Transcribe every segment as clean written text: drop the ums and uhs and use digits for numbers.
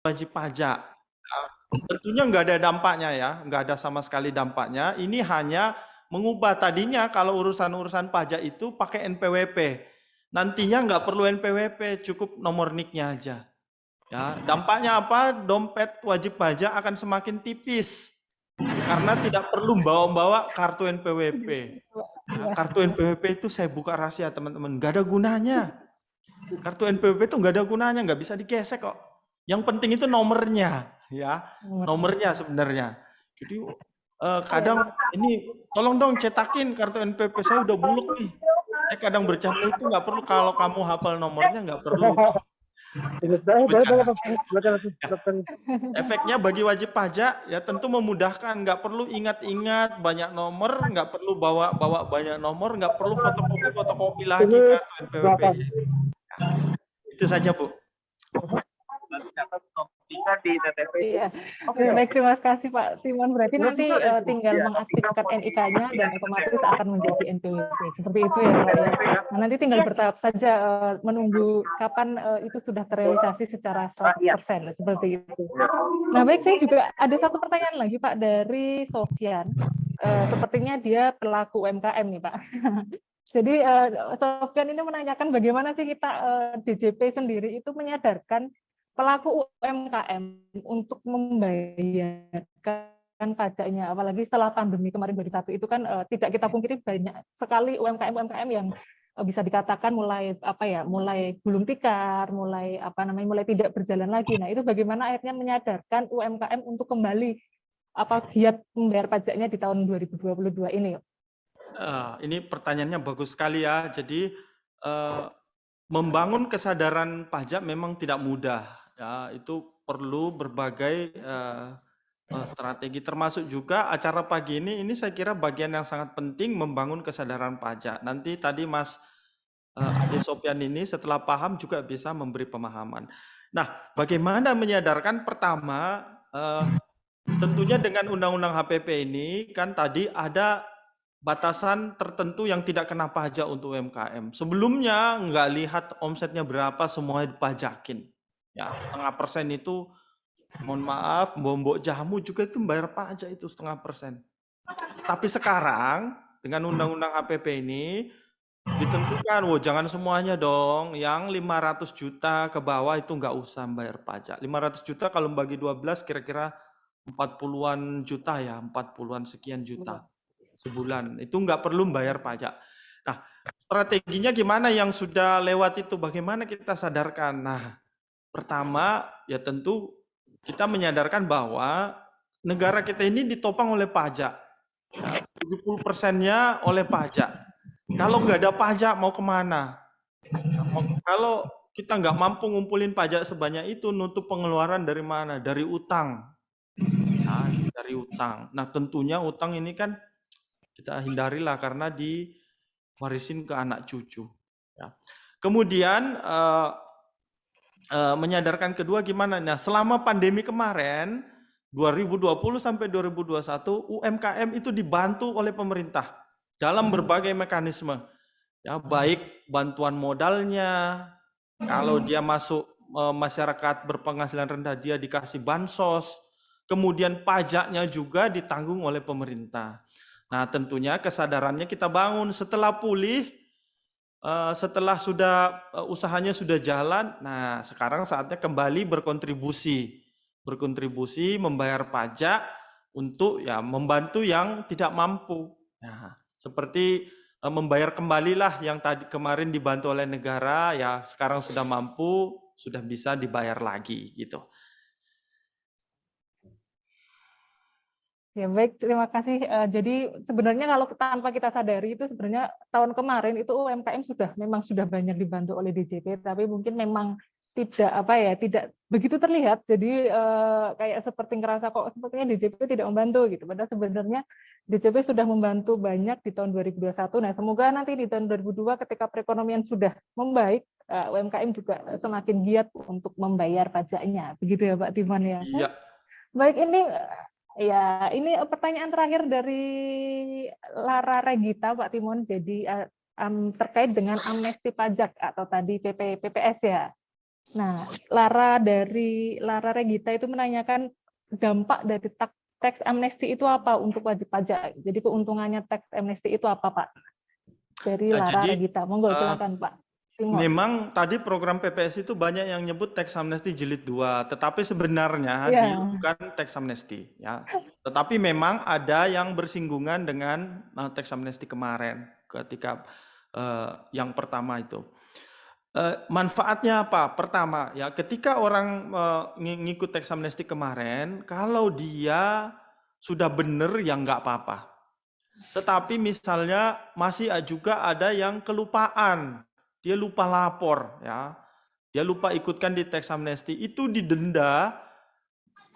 wajib pajak. Nah, tentunya nggak ada dampaknya ya, nggak ada sama sekali dampaknya. Ini hanya mengubah tadinya kalau urusan-urusan pajak itu pakai NPWP. Nantinya nggak perlu NPWP, cukup nomor NIK-nya aja. Ya, dampaknya apa? Dompet wajib pajak akan semakin tipis karena tidak perlu bawa-bawa kartu NPWP. Ya, kartu NPWP itu saya buka rahasia teman-teman, nggak ada gunanya. Kartu NPWP itu nggak ada gunanya, nggak bisa digesek kok. Yang penting itu nomornya, ya, nomornya sebenarnya. Jadi kadang ini tolong dong cetakin kartu NPWP saya udah buluk nih. Saya kadang bercanda itu nggak perlu kalau kamu hafal nomornya nggak perlu itu bercanda. Ya, efeknya bagi wajib pajak ya tentu memudahkan, nggak perlu ingat-ingat banyak nomor, nggak perlu bawa-bawa banyak nomor, nggak perlu fotokopi lagi kartu NPWP-nya. Itu saja Bu. Bisa di TTP. Iya. Baik, terima kasih Pak Timon. Berarti nanti tinggal mengaktifkan NIK-nya dan otomatis akan menjadi NPWP. Seperti itu ya Pak ya. Nah, nanti tinggal bertahap saja menunggu kapan itu sudah terrealisasi secara 100%. Seperti itu. Nah baik, saya juga ada satu pertanyaan lagi Pak dari Sofyan. Sepertinya dia pelaku UMKM nih Pak. Jadi Sofyan ini menanyakan bagaimana sih kita DJP sendiri itu menyadarkan pelaku UMKM untuk membayarkan pajaknya, apalagi setelah pandemi kemarin 2021 itu kan tidak kita pungkiri banyak sekali UMKM yang bisa dikatakan mulai mulai gulung tikar, mulai mulai tidak berjalan lagi. Nah itu bagaimana akhirnya menyadarkan UMKM untuk kembali giat membayar pajaknya di tahun 2022 ini? Ini pertanyaannya bagus sekali ya. Jadi membangun kesadaran pajak memang tidak mudah. Ya, itu perlu berbagai strategi, termasuk juga acara pagi ini saya kira bagian yang sangat penting membangun kesadaran pajak. Nanti tadi Mas Ade Sopyan ini setelah paham juga bisa memberi pemahaman. Nah, bagaimana menyadarkan? Pertama, tentunya dengan Undang-Undang HPP ini kan tadi ada batasan tertentu yang tidak kena pajak untuk UMKM. Sebelumnya nggak lihat omsetnya berapa, semua dipajakin. Ya, 0,5% itu, mohon maaf, mbok jamu juga itu bayar pajak itu 0,5%. Tapi sekarang dengan Undang-Undang HPP ini ditentukan, jangan semuanya dong, yang 500 juta ke bawah itu nggak usah bayar pajak. 500 juta kalau bagi 12 kira-kira 40-an juta ya, 40-an sekian juta sebulan. Itu nggak perlu bayar pajak. Nah, strateginya gimana yang sudah lewat itu? Bagaimana kita sadarkan? Nah, pertama ya tentu kita menyadarkan bahwa negara kita ini ditopang oleh pajak. Ya, 70%-nya oleh pajak. Kalau nggak ada pajak mau kemana? Kalau kita nggak mampu ngumpulin pajak sebanyak itu, nutup pengeluaran dari mana? Dari utang. Ya, dari utang. Nah, tentunya utang ini kan kita hindarilah karena diwarisin ke anak cucu. Ya. Kemudian menyadarkan kedua gimana? Nah, selama pandemi kemarin 2020 sampai 2021 UMKM itu dibantu oleh pemerintah dalam berbagai mekanisme. Ya, baik bantuan modalnya, kalau dia masuk masyarakat berpenghasilan rendah dia dikasih bansos, kemudian pajaknya juga ditanggung oleh pemerintah. Nah, tentunya kesadarannya kita bangun setelah pulih, setelah sudah usahanya sudah jalan. Nah, sekarang saatnya kembali berkontribusi membayar pajak untuk ya membantu yang tidak mampu. Nah, seperti membayar kembalilah yang tadi kemarin dibantu oleh negara, ya sekarang sudah mampu, sudah bisa dibayar lagi gitu. Ya baik, terima kasih. Jadi sebenarnya kalau tanpa kita sadari itu sebenarnya tahun kemarin itu UMKM memang sudah banyak dibantu oleh DJP, tapi mungkin memang tidak begitu terlihat. Jadi kayak seperti ngerasa kok sepertinya DJP tidak membantu gitu. Padahal sebenarnya DJP sudah membantu banyak di tahun 2021. Nah, semoga nanti di tahun 2022 ketika perekonomian sudah membaik, UMKM juga semakin giat untuk membayar pajaknya. Begitu ya Pak Timon ya. Iya. Baik, ini pertanyaan terakhir dari Lara Regita, Pak Timon. Jadi terkait dengan amnesti pajak atau tadi PPS ya. Nah, Lara Regita itu menanyakan dampak dari tax amnesty itu apa untuk wajib pajak. Jadi keuntungannya tax amnesty itu apa, Pak? Dari Ya, Lara jadi Regita. Monggo silakan, Pak Timon. memang tadi program PPS itu banyak yang nyebut tax amnesty jilid 2, tetapi sebenarnya dia Ya, bukan tax amnesty ya. Tetapi memang ada yang bersinggungan dengan tax amnesty kemarin ketika yang pertama itu. Manfaatnya apa? Pertama ya, ketika orang ngikut tax amnesty kemarin, kalau dia sudah benar ya nggak apa-apa. Tetapi misalnya masih juga ada yang kelupaan, dia lupa lapor ya, dia lupa ikutkan di tax amnesty, itu didenda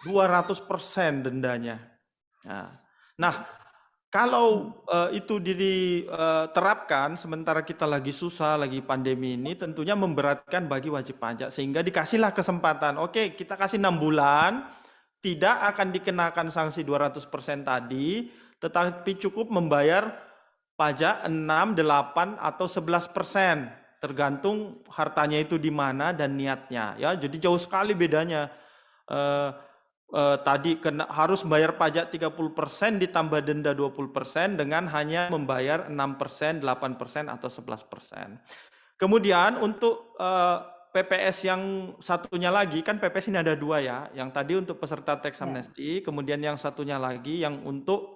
200% dendanya. Nah, kalau itu diterapkan sementara kita lagi susah, lagi pandemi ini, tentunya memberatkan bagi wajib pajak, sehingga dikasihlah kesempatan, oke kita kasih 6 bulan, tidak akan dikenakan sanksi 200% tadi, tetapi cukup membayar pajak 6, 8, atau 11%, tergantung hartanya itu di mana dan niatnya. Ya, jadi jauh sekali bedanya. Tadi harus bayar pajak 30% ditambah denda 20% dengan hanya membayar 6%, 8%, atau 11%. Kemudian untuk PPS yang satunya lagi, kan PPS ini ada 2 ya, yang tadi untuk peserta tax amnesty, kemudian yang satunya lagi yang untuk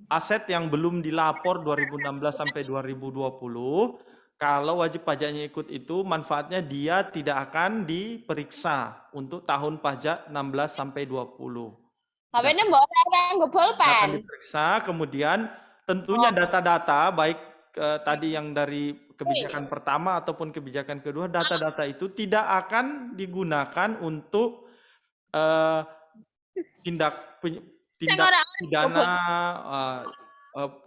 aset yang belum dilapor 2016 sampai 2020, kalau wajib pajaknya ikut itu, manfaatnya dia tidak akan diperiksa untuk tahun pajak 16 sampai 20. Tidak akan diperiksa, kemudian tentunya data-data baik tadi yang dari kebijakan pertama ataupun kebijakan kedua, data-data itu tidak akan digunakan untuk tindak pidana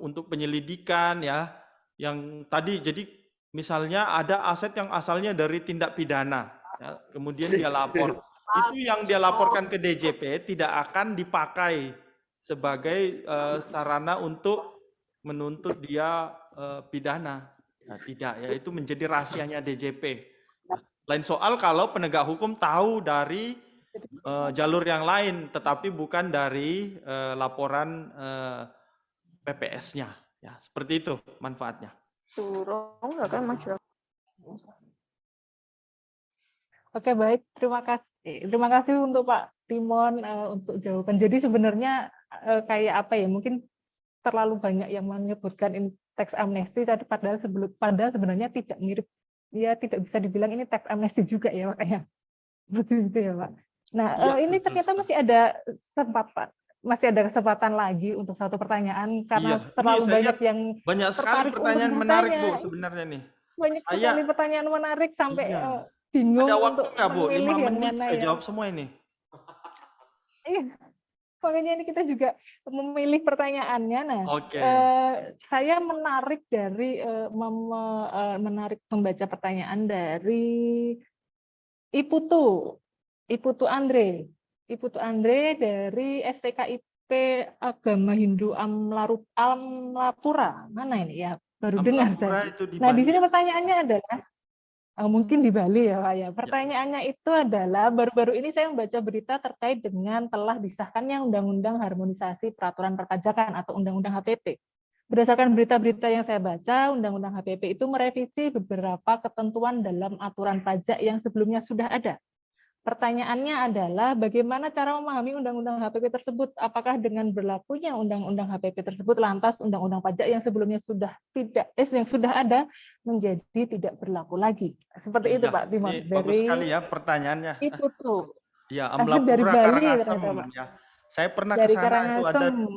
untuk penyelidikan ya. Yang tadi jadi misalnya ada aset yang asalnya dari tindak pidana ya, kemudian dia lapor. Itu yang dia laporkan ke DJP tidak akan dipakai sebagai sarana untuk menuntut dia pidana. Nah, tidak ya, itu menjadi rahasianya DJP. Lain soal kalau penegak hukum tahu dari jalur yang lain, tetapi bukan dari laporan PPS-nya. Ya, seperti itu manfaatnya. Oke, baik. Terima kasih. Terima kasih untuk Pak Timon untuk jawaban. Jadi sebenarnya kayak apa ya? Mungkin terlalu banyak yang menyebutkan tax amnesty, tapi padahal sebenarnya tidak mirip. Ya, tidak bisa dibilang ini tax amnesty juga ya, Pak ya. Seperti itu ya, Pak. Nah, Ya, ini ternyata masih ada kesempatan lagi untuk satu pertanyaan karena iya. terlalu Ini saya banyak lihat yang banyak sekali tertarik untuk pertanyaan menarik, bertanya. Bu, sebenarnya nih. Banyak sekali Saya, pertanyaan menarik sampai iya. Ada bingung waktu untuk nggak, Bu? memilih 5 yang menit mana saya ya. jawab semua ini. Iya, makanya ini kita juga memilih pertanyaannya. Nah, Oke. saya menarik dari menarik membaca pertanyaan dari Iputu Andre dari STKIP Agama Hindu Amlapura. Mana ini ya? Baru dengar Amlapura saya. itu di Nah, di Bali sini ya? pertanyaannya adalah mungkin di Bali ya, Pak ya. Ya. Pertanyaannya itu adalah baru-baru ini saya membaca berita terkait dengan telah disahkannya Undang-Undang Harmonisasi Peraturan Perpajakan atau Undang-Undang HPP. Berdasarkan berita-berita yang saya baca, Undang-Undang HPP itu merevisi beberapa ketentuan dalam aturan pajak yang sebelumnya sudah ada. Pertanyaannya adalah bagaimana cara memahami Undang-Undang HPP tersebut? Apakah dengan berlakunya Undang-Undang HPP tersebut lantas Undang-Undang Pajak yang sebelumnya yang sudah ada menjadi tidak berlaku lagi? Seperti itu Iya, Pak ini Timon bagus dari sekali ya pertanyaannya. itu tuh Ya, dari Amlapura Bali Karangasem ternyata Pak, ya. Saya pernah ke dari sana itu Karangasem.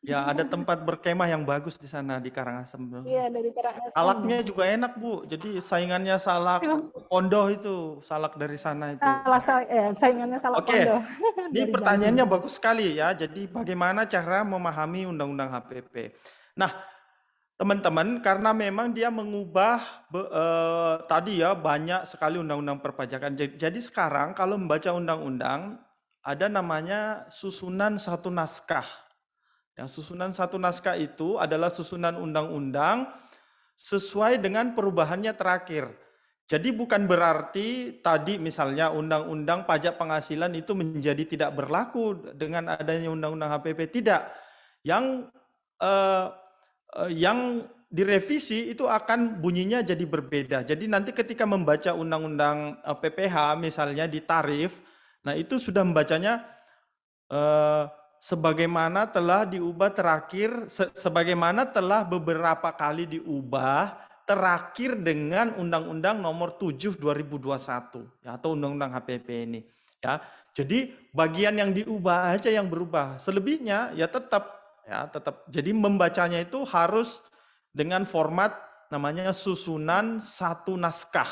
ada tempat berkemah yang bagus di sana di Karangasem. Iya dari Karangasem. Salaknya juga enak, Bu. Jadi saingannya salak Pondoh itu, salak dari sana itu. Saingannya Salak Oke. Pondo Ini dari Bali. pertanyaannya bagus sekali ya. Jadi bagaimana cara memahami Undang-Undang HPP? Nah, teman-teman, karena memang dia mengubah tadi ya banyak sekali undang-undang perpajakan. Jadi sekarang kalau membaca undang-undang ada namanya susunan satu naskah. Yang susunan satu naskah itu adalah susunan undang-undang sesuai dengan perubahannya terakhir. Jadi bukan berarti tadi misalnya undang-undang pajak penghasilan itu menjadi tidak berlaku dengan adanya undang-undang HPP, tidak. Yang eh, yang direvisi itu akan bunyinya jadi berbeda. Jadi nanti ketika membaca undang-undang PPH misalnya di tarif, nah itu sudah membacanya eh, sebagaimana telah diubah terakhir, sebagaimana telah beberapa kali diubah terakhir dengan Undang-Undang Nomor 7 2021 ya, atau Undang-Undang HPP ini ya. Jadi bagian yang diubah aja yang berubah. Selebihnya ya tetap. Jadi membacanya itu harus dengan format namanya susunan satu naskah.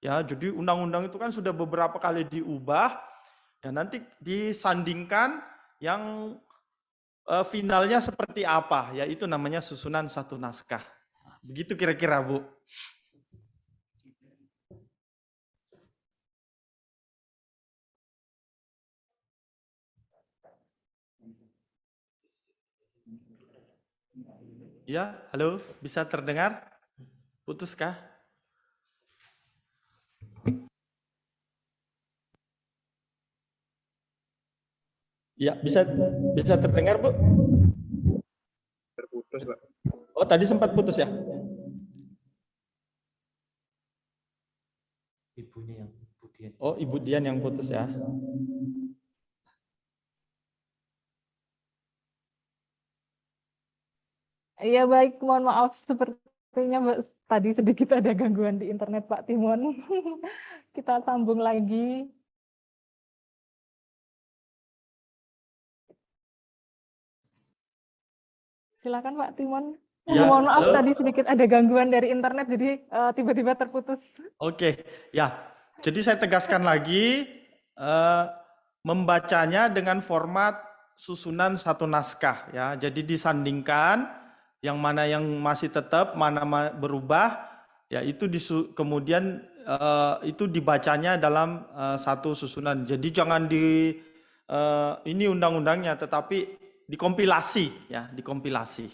Ya, jadi undang-undang itu kan sudah beberapa kali diubah. Ya, nanti disandingkan yang finalnya seperti apa, yaitu namanya susunan satu naskah. Begitu kira-kira, Bu. Ya, halo, bisa terdengar? Putuskah? Ya, bisa terdengar, Bu? Terputus, Pak. Oh, tadi sempat putus ya? Ibunya yang Budian. Oh, Ibu Dian yang putus ya. Ya baik, mohon maaf sepertinya tadi sedikit ada gangguan di internet Pak Timon. Kita sambung lagi. Silakan Pak Timon. Ya, Mohon maaf halo. tadi sedikit ada gangguan dari internet jadi tiba-tiba terputus. Oke, ya. Jadi saya tegaskan lagi, membacanya dengan format susunan satu naskah ya. Jadi disandingkan yang mana yang masih tetap, mana berubah, ya itu kemudian itu dibacanya dalam satu susunan. Jadi jangan ini undang-undangnya, tetapi dikompilasi ya, dikompilasi.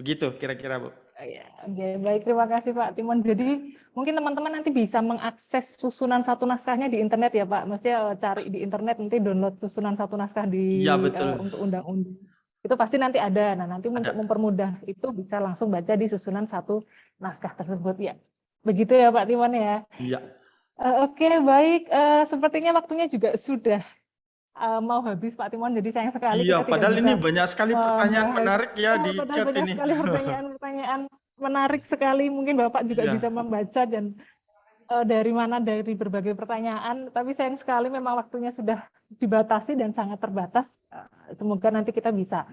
Begitu kira-kira, Bu. Ya, oke, baik, terima kasih Pak Timon. Jadi mungkin teman-teman nanti bisa mengakses susunan satu naskahnya di internet ya Pak. Maksudnya cari di internet nanti download susunan satu naskah Iya, betul. untuk undang-undang. Itu pasti nanti ada. Nah, nanti untuk mempermudah itu bisa langsung baca di susunan satu naskah tersebut ya. Begitu ya Pak Timon ya. Iya. Oke, baik. Sepertinya waktunya juga sudah mau habis Pak Timon. Jadi sayang sekali Iya, kita tidak padahal bisa ini banyak sekali pertanyaan menarik ya di padahal chat banyak ini. sekali pertanyaan-pertanyaan menarik sekali. Mungkin Bapak juga Iya. bisa membaca dan dari berbagai pertanyaan. Tapi sayang sekali memang waktunya sudah dibatasi dan sangat terbatas. Semoga nanti kita bisa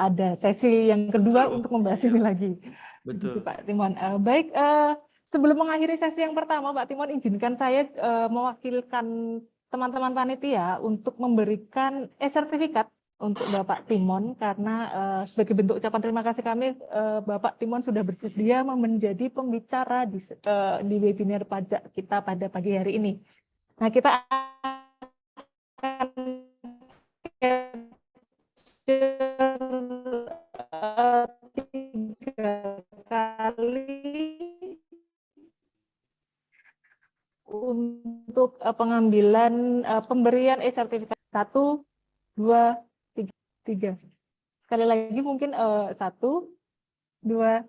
ada sesi yang kedua Betul. untuk membahas ini lagi. Betul. Begitu, Pak Timon. Baik, sebelum mengakhiri sesi yang pertama, Pak Timon, izinkan saya mewakilkan teman-teman panitia untuk memberikan sertifikat untuk Bapak Timon karena sebagai bentuk ucapan terima kasih kami, Bapak Timon sudah bersedia menjadi pembicara di webinar pajak kita pada pagi hari ini. Nah, kita akan tiga kali untuk pengambilan pemberian sertifikat 1, 2, 3. Sekali lagi mungkin 1, 2,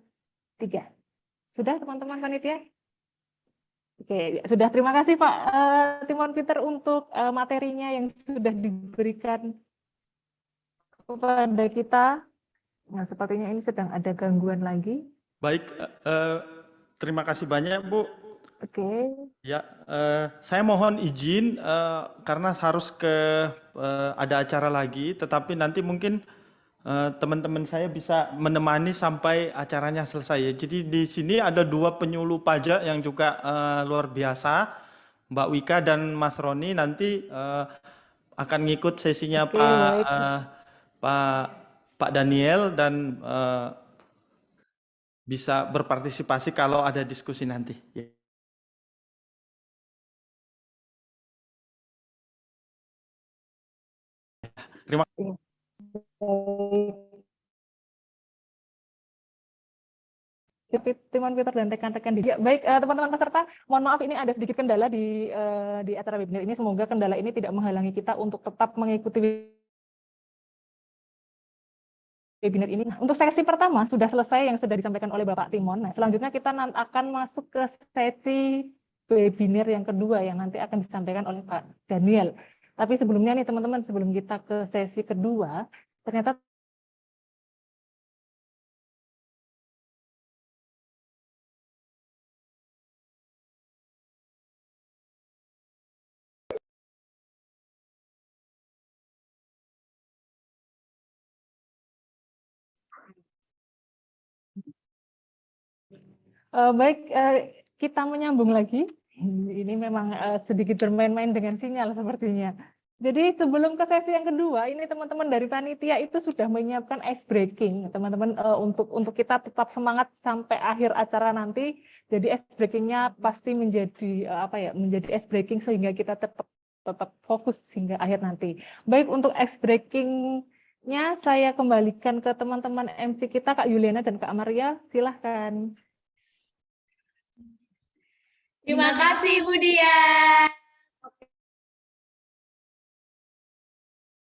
3. Sudah teman-teman panitia? Oke, sudah. Terima kasih Pak Timon Peter untuk materinya yang sudah diberikan kepada kita. Nah, sepertinya ini sedang ada gangguan lagi. Baik, terima kasih banyak, Bu. Oke. Ya, saya mohon izin karena harus ada acara lagi, tetapi nanti mungkin teman-teman saya bisa menemani sampai acaranya selesai ya. Jadi di sini ada 2 penyuluh pajak yang juga luar biasa, Mbak Wika dan Mas Roni nanti akan ngikut sesinya Oke, baik. Pak Daniel dan bisa berpartisipasi kalau ada diskusi nanti. Ya. Terima kasih. Timon Peter dan rekan-rekan di. Ya, baik teman-teman peserta, mohon maaf ini ada sedikit kendala di acara webinar ini. Semoga kendala ini tidak menghalangi kita untuk tetap mengikuti webinar ini. Nah, untuk sesi pertama sudah selesai yang sudah disampaikan oleh Bapak Timon. Nah, selanjutnya kita akan masuk ke sesi webinar yang kedua yang nanti akan disampaikan oleh Pak Daniel. Tapi sebelumnya nih teman-teman, sebelum kita ke sesi kedua, ternyata baik, kita menyambung lagi. Ini memang sedikit bermain-main dengan sinyal sepertinya. Jadi sebelum ke sesi yang kedua, ini teman-teman dari panitia itu sudah menyiapkan ice breaking, teman-teman, untuk kita tetap semangat sampai akhir acara nanti. Jadi ice breaking-nya pasti menjadi menjadi ice breaking sehingga kita tetap fokus hingga akhir nanti. Baik, untuk ice breaking-nya saya kembalikan ke teman-teman MC kita, Kak Yuliana dan Kak Maria, silahkan. Terima kasih Bu Dia.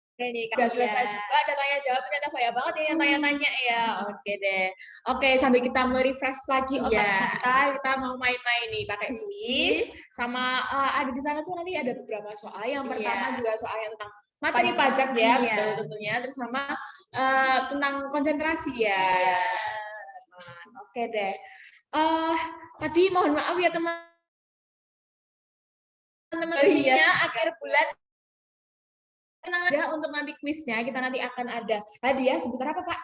Oke nih, udah selesai juga, ada tanya jawab, ternyata banyak banget ya yang tanya-tanya ya. Oke deh. Oke, sambil kita merefresh lagi otak kita mau main-main nih pakai quiz. Sama ada di sana tuh nanti ada beberapa soal. Yang pertama juga soal yang tentang materi pajak ya, betul tentunya. Terus sama tentang konsentrasi ya. Oke deh. Tadi mohon maaf ya teman-teman, akhir bulan. Tenang aja untuk nanti kuisnya, kita nanti akan ada hadiah sebesar apa Pak?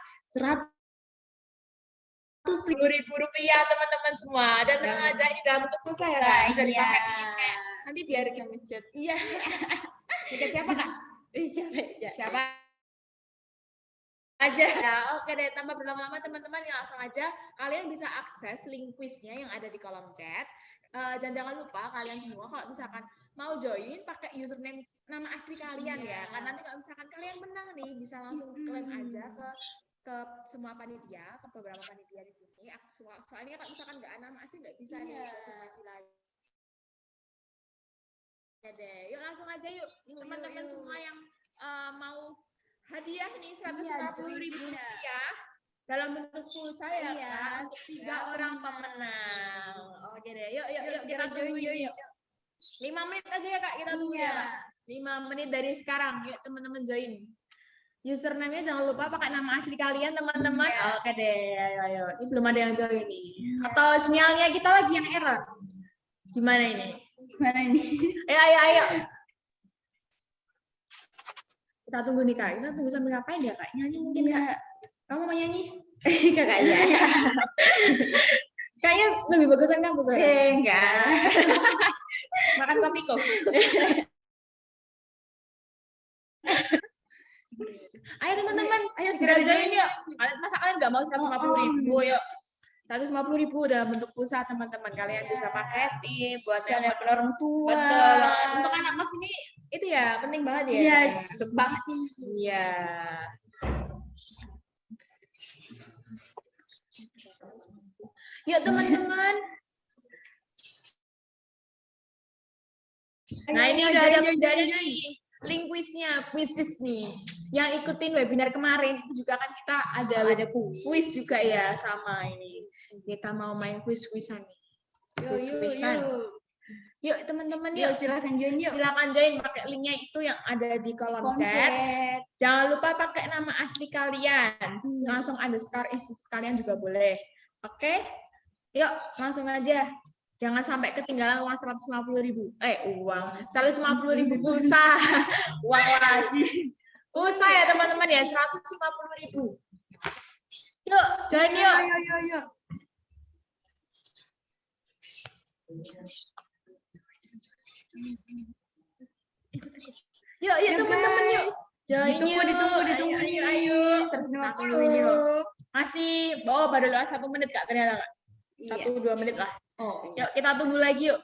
110.000 rupiah teman-teman semua. Dan tenang aja, ini dalam bentuk pulsa ya Kak, bisa dipakai nanti biar kita mencet. Iya. Mencet siapa Kak? Siapa aja. Ya, oke deh, tanpa berlama-lama teman-teman, ya langsung aja kalian bisa akses link kuisnya yang ada di kolom chat. Dan jangan lupa kalian semua kalau misalkan mau join pakai username nama asli kalian ya. Kan nanti kalau misalkan kalian menang nih bisa langsung klaim aja ke semua panitia, ke beberapa panitia di sini. Soalnya kalau misalkan nggak nama asli nggak bisa nih informasi lain. Ya deh, yuk langsung aja yuk teman-teman semua yang mau hadiah nih 150.000 rupiah dalam bentuk pulsa ya Kak, untuk 3 orang pemenang. Oke deh, yuk kita tungguin yuk. 5 menit aja ya Kak, kita tunggu ya Kak. 5 menit dari sekarang, yuk teman-teman join. Username-nya jangan lupa pakai nama asli kalian teman-teman. Oke deh, ayo. Ini belum ada yang join nih. Atau sinyalnya kita lagi yang error. Gimana ini? Ayo. Kita tunggu nih Kak, kita tunggu sambil ngapain ya Kak? Nyanyi mungkin Kak? Kamu mau nyanyi? Kakaknya. Kayaknya lebih bagusan kamu soalnya. Enggak. Makan kopi kok. Ayo teman-teman, ayo segera join yuk. Masa kalian nggak mau 150.000 yuk. 150.000 dalam bentuk pulsa teman-teman. Kalian bisa pakai tim buat yang orang tua. Betul. Untuk anak mas ini itu ya penting banget ya. Iya, cocok banget nih. Iya. Yuk teman-teman. Nah ini udah ada nih link kuisnya, kuisis nih. Yang ikutin webinar kemarin itu juga kan kita ada kuis juga ya sama ini. Kita mau main kuis-kuisan nih. Yuk teman-teman yuk. Silakan join yuk. Silakan join pakai linknya itu yang ada di kolom chat. Jangan lupa pakai nama asli kalian. Langsung underscore institut kalian juga boleh. Oke? Yuk langsung aja. Jangan sampai ketinggalan uang 150.000. Uang 150.000 pulsa. Uang lagi. Pulsa ya teman-teman ya 150.000. Yuk, join yuk. Yuk. Yuk teman-teman yuk. Join ditunggu. Ayo. Terus 50 yuk. Masih baru lewat 1 menit Kak ternyata Kak. 1-2 menit lah. Yuk kita tunggu lagi yuk.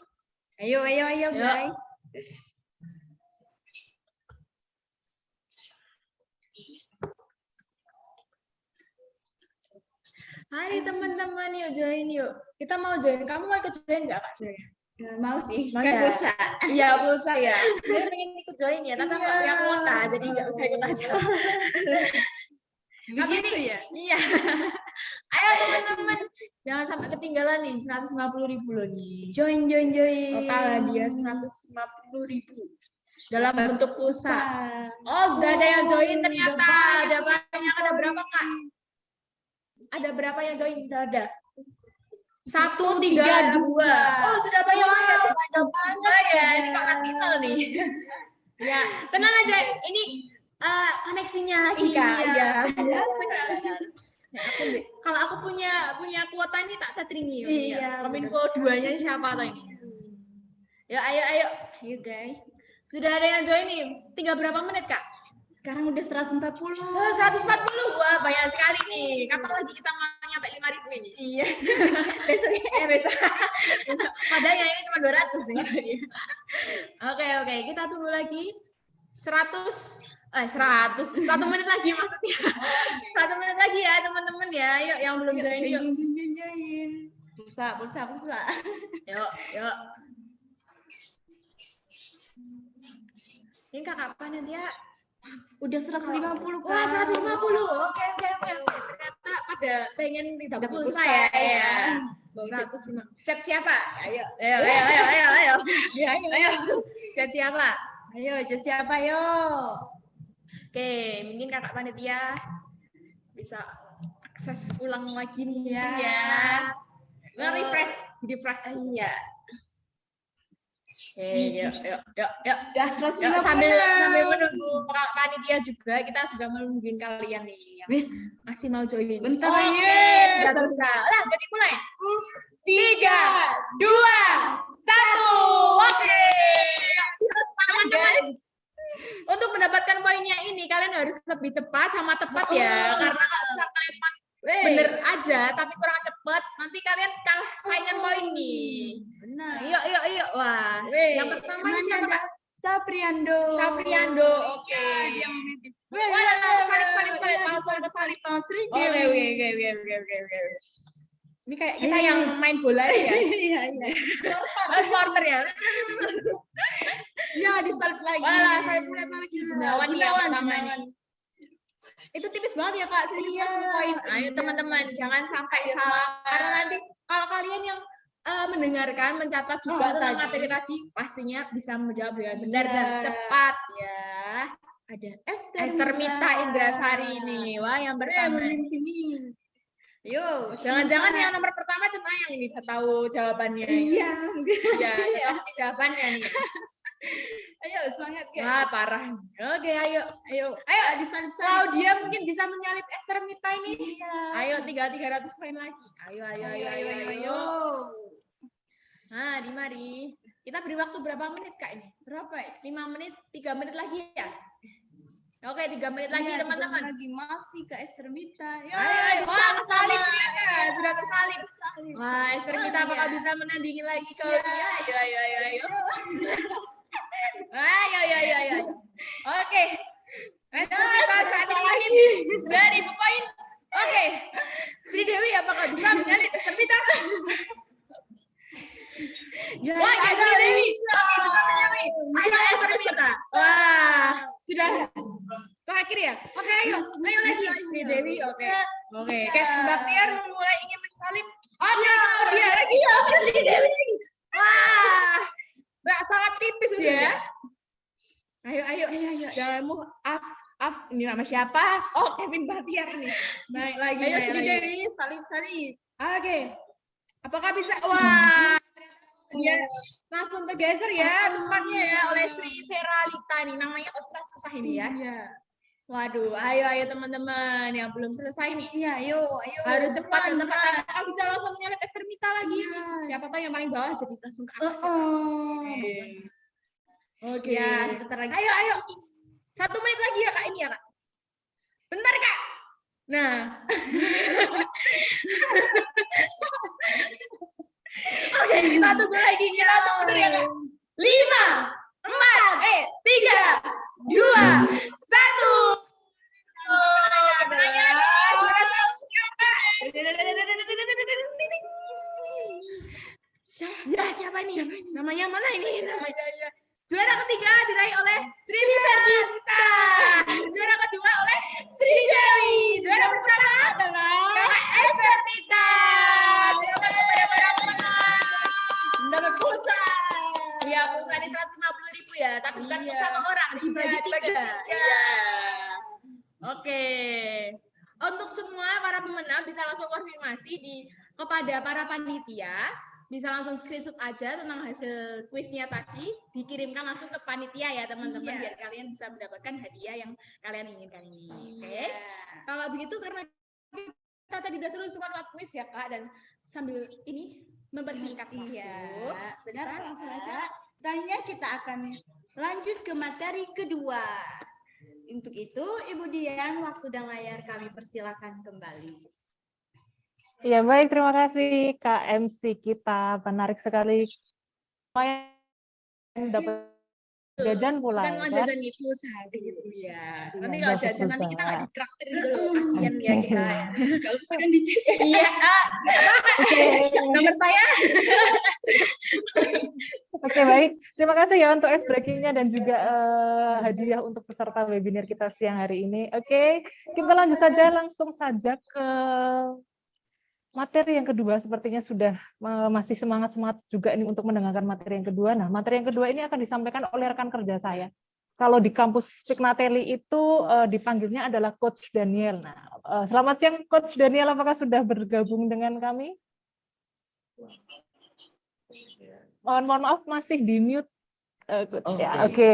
Ayo guys. Mari teman-teman yuk join yuk. Kita mau join. Kamu mau ikut join nggak Kak Surya? Mau sih, Mau kan ya? pulsa. Iya pulsa ya. Saya pengen ikut join ya, tapi nggak punya kuota, jadi nggak usah ikut aja. Tapi Begitu ini, ya? iya. Ayo teman-teman, jangan sampai ketinggalan nih 150.000 loh nih. Join. Total hadiah 150.000 dalam bentuk pulsa. Oh, sudah ada yang join ternyata. Ada banyak. Ada berapa Kak? Ada berapa yang join? Sudah ada. 1, 3, 2. Oh, sudah banyak banget. Banyak banget ya. Ini Kak Masinal nih. Ya, tenang aja. Ini koneksinya lagi Kak. Iya. Kalau aku punya kuota ini tak tetringi. Iya. Kominfo 2-nya siapa atau ini? Ya, ayo guys. Sudah ada yang join nih. Tinggal berapa menit Kak? Sekarang udah 140. Oh, 140. Wah, banyak sekali nih. Kapan lagi kita mau nyampe 5.000 ini? Iya. Besok Besok. Padahal yang ini cuma 200 nih. Oke. Kita tunggu lagi. 100. 1 menit lagi maksudnya. 1 menit lagi ya teman-teman ya. Yuk yang belum join yuk. Join. Pulsa. Yuk. Ini kakak kapan ya? Udah 150 Kak. Wah, 150. Oke. Ternyata pada pengen tidak pulsa ya. 150. Chat siapa? Ayo. Chat siapa? Ayo, siapa yo? Oke, mungkin kakak panitia bisa akses ulang lagi nih ya. Nge-refresh, jadi fresh. Iya. Oke, yuk. Udah 150. Sambil menunggu kakak panitia juga, kita juga menungguin kalian nih yang Wis, masih mau join. bentar Oke, lagi. sudah bisa. Lah, jadi mulai. 3, 2, 1. Oke. Teman-teman, untuk mendapatkan poinnya ini kalian harus lebih cepat sama tepat ya. Karena kalau misalnya kalian cuma bener aja tapi kurang cepat, nanti kalian kalah saingan poin nih. Benar. Yuk. Wah, yang pertama ini siapa Kak? Sapriando. Oke. Dia memimpin. Wah, salib. Langsung ke salib. Oke. Ini kayak kita yang main bola ya. Iya. Supporter ya. Ya, disalip lagi. Wah, salib lagi. Gunawan yang pertama ini. Gunawan. Itu tipis banget ya Kak, 110 poin. Ayo teman-teman, jangan sampai salah. Karena nanti kalau kalian yang mendengarkan, mencatat juga tentang materi tadi, pastinya bisa menjawab dengan benar dan cepat ya. Ada Esther Mita Indrasari ini. Wah, yang pertama. Yo, Jangan-jangan yang nomor pertama cuma yang ini tahu jawabannya. Iya. Ya, saya tahu jawabannya nih. Ayo semangat guys. Wah, parah. Oke, ayo. Disalip. Claudia mungkin bisa menyalip Esther Mita ini. Iya. Ayo 300 poin lagi. Ayo. Nah, mari. Kita beri waktu berapa menit Kak ini? Berapa ya? 5 menit, 3 menit lagi ya? Oke, 3 menit lagi teman-teman. Lagi masih ke Esther Mita. Ayo. Wah, tersalip ya. Sudah tersalip. Wah, Esther Mita apakah bisa menandingi lagi Claudia? Ayo. Ayo. Oke. Esther Mita saat ini 9.000 poin. Oke. Sri Dewi apakah bisa menyalip Esther Mita? Wah, Esther Dewi bisa menyalip. Ayo Esther Mita. Wah, sudah terakhir ya? Oke, ayo lagi. Sri Dewi, oke. Mbak Tiar mulai ingin mensalip. Dia lagi ya. Sri Dewi lagi. Wah, Mbak sangat tipis ya. Ayo. Jalanmu, Af. Ini nama siapa? Oh, Kevin Bahtiar nih. Naik lagi. Ayo Sri Dewi, salip. Oke. Apakah bisa? Wah. Dia langsung tergeser ya tempatnya ya oleh Sri Veralita nih. Namanya susah ini ya. Iya. Waduh, ayo teman-teman yang belum selesai nih. Iya, ayo. Harus cepat. Apakah bisa langsung menyalip Esther Mita lagi? Siapa tahu yang paling bawah jadi langsung ke atas. Oke. Ya, sebentar lagi. Ayo. 1 menit lagi ya Kak ini ya Kak. Bentar Kak. Nah. Oke, kita tunggu lagi. Kita tunggu dulu ya Kak. 5, 4, 3, 2, 1. Iya. Oke. Untuk semua para pemenang bisa langsung konfirmasi kepada para panitia, bisa langsung screenshot aja tentang hasil kuisnya tadi, dikirimkan langsung ke panitia ya teman-teman, biar kalian bisa mendapatkan hadiah yang kalian inginkan ini. Oke. Kalau begitu karena kita tadi udah seru-seruan lewat kuis ya Kak, dan sambil ini mempersingkat waktu. Benar, kita langsung aja. Selanjutnya kita akan lanjut ke materi kedua. Untuk itu, Ibu Dian, waktu dan layar kami persilakan kembali. Ya baik, terima kasih Kak MC kita, menarik sekali. Lumayan dapat jajan pula. Bukan mau Ya. jajan itu sehari gitu ya. Nanti Iya, kalau dapat jajan nanti kita nggak pulsa. ditraktir dulu, kasihan ya kita. Ya. Kalau misalkan dicek. Iya, nomor saya. Oke, baik. Terima kasih ya untuk ice breaking-nya dan juga hadiah untuk peserta webinar kita siang hari ini. Oke, kita lanjut saja langsung saja ke materi yang kedua. Sepertinya sudah masih semangat-semangat juga ini untuk mendengarkan materi yang kedua. Nah, materi yang kedua ini akan disampaikan oleh rekan kerja saya. Kalau di kampus Spikmateli itu dipanggilnya adalah Coach Daniel. Nah, selamat siang Coach Daniel, apakah sudah bergabung dengan kami? Mohon maaf masih di mute. Coach. Ya, oke.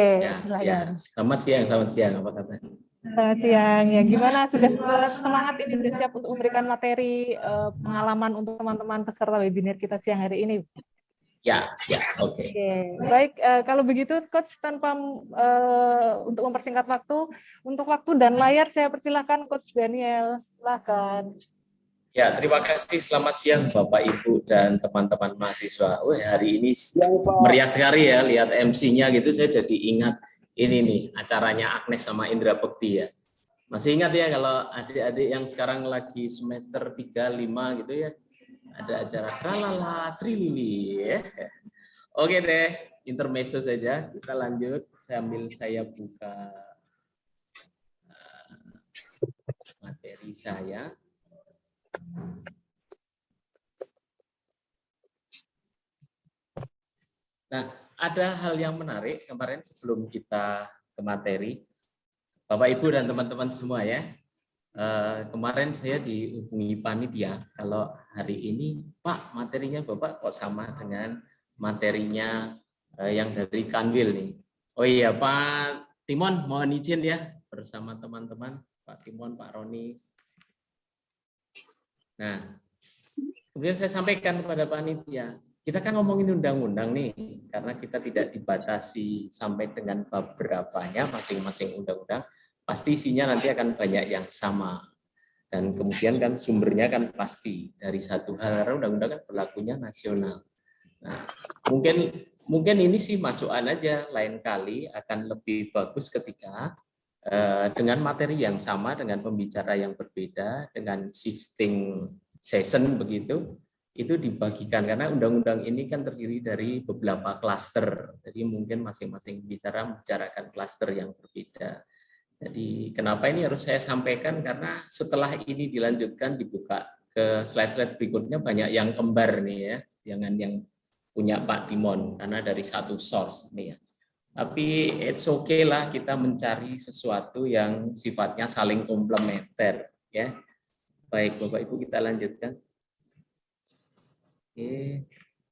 Ya. Selamat siang, apa kabar? Selamat siang. Ya, gimana? Sudah semangat ini sudah siap untuk memberikan materi pengalaman untuk teman-teman peserta webinar kita siang hari ini? Ya, oke. Baik, kalau begitu Coach, tanpa untuk mempersingkat waktu, untuk waktu dan layar saya persilahkan Coach Daniel, silakan. Ya, terima kasih. Selamat siang Bapak, Ibu, dan teman-teman mahasiswa. Wah, hari ini meriah sekali ya, lihat MC-nya gitu, saya jadi ingat ini nih, acaranya Agnes sama Indra Bekti ya. Masih ingat ya kalau adik-adik yang sekarang lagi semester 3, 5 gitu ya, ada acara Tralala Trilili ya. Oke deh, intermezzo saja, kita lanjut sambil saya buka materi saya. Nah, ada hal yang menarik kemarin sebelum kita ke materi, Bapak Ibu dan teman-teman semua ya. Kemarin saya dihubungi panitia kalau hari ini Pak materinya Bapak kok sama dengan materinya yang dari Kanwil nih. Oh iya Pak Timon mohon izin ya bersama teman-teman Pak Timon, Pak Roni. Nah, kemudian saya sampaikan kepada panitia, kita kan ngomongin undang-undang nih, karena kita tidak dibatasi sampai dengan bab berapanya masing-masing undang-undang, pasti isinya nanti akan banyak yang sama. Dan kemudian kan sumbernya kan pasti dari satu hal, karena undang-undang kan berlakunya nasional. Nah, mungkin ini sih masukan aja, lain kali akan lebih bagus ketika dengan materi yang sama, dengan pembicara yang berbeda, dengan shifting session begitu, itu dibagikan karena undang-undang ini kan terdiri dari beberapa klaster. Jadi mungkin masing-masing bicara membicarakan klaster yang berbeda. Jadi kenapa ini harus saya sampaikan, karena setelah ini dilanjutkan dibuka ke slide-slide berikutnya banyak yang kembar nih ya, jangan yang punya Pak Timon karena dari satu source nih ya. Tapi it's okay lah kita mencari sesuatu yang sifatnya saling komplementer ya. Baik Bapak Ibu, kita lanjutkan. Oke.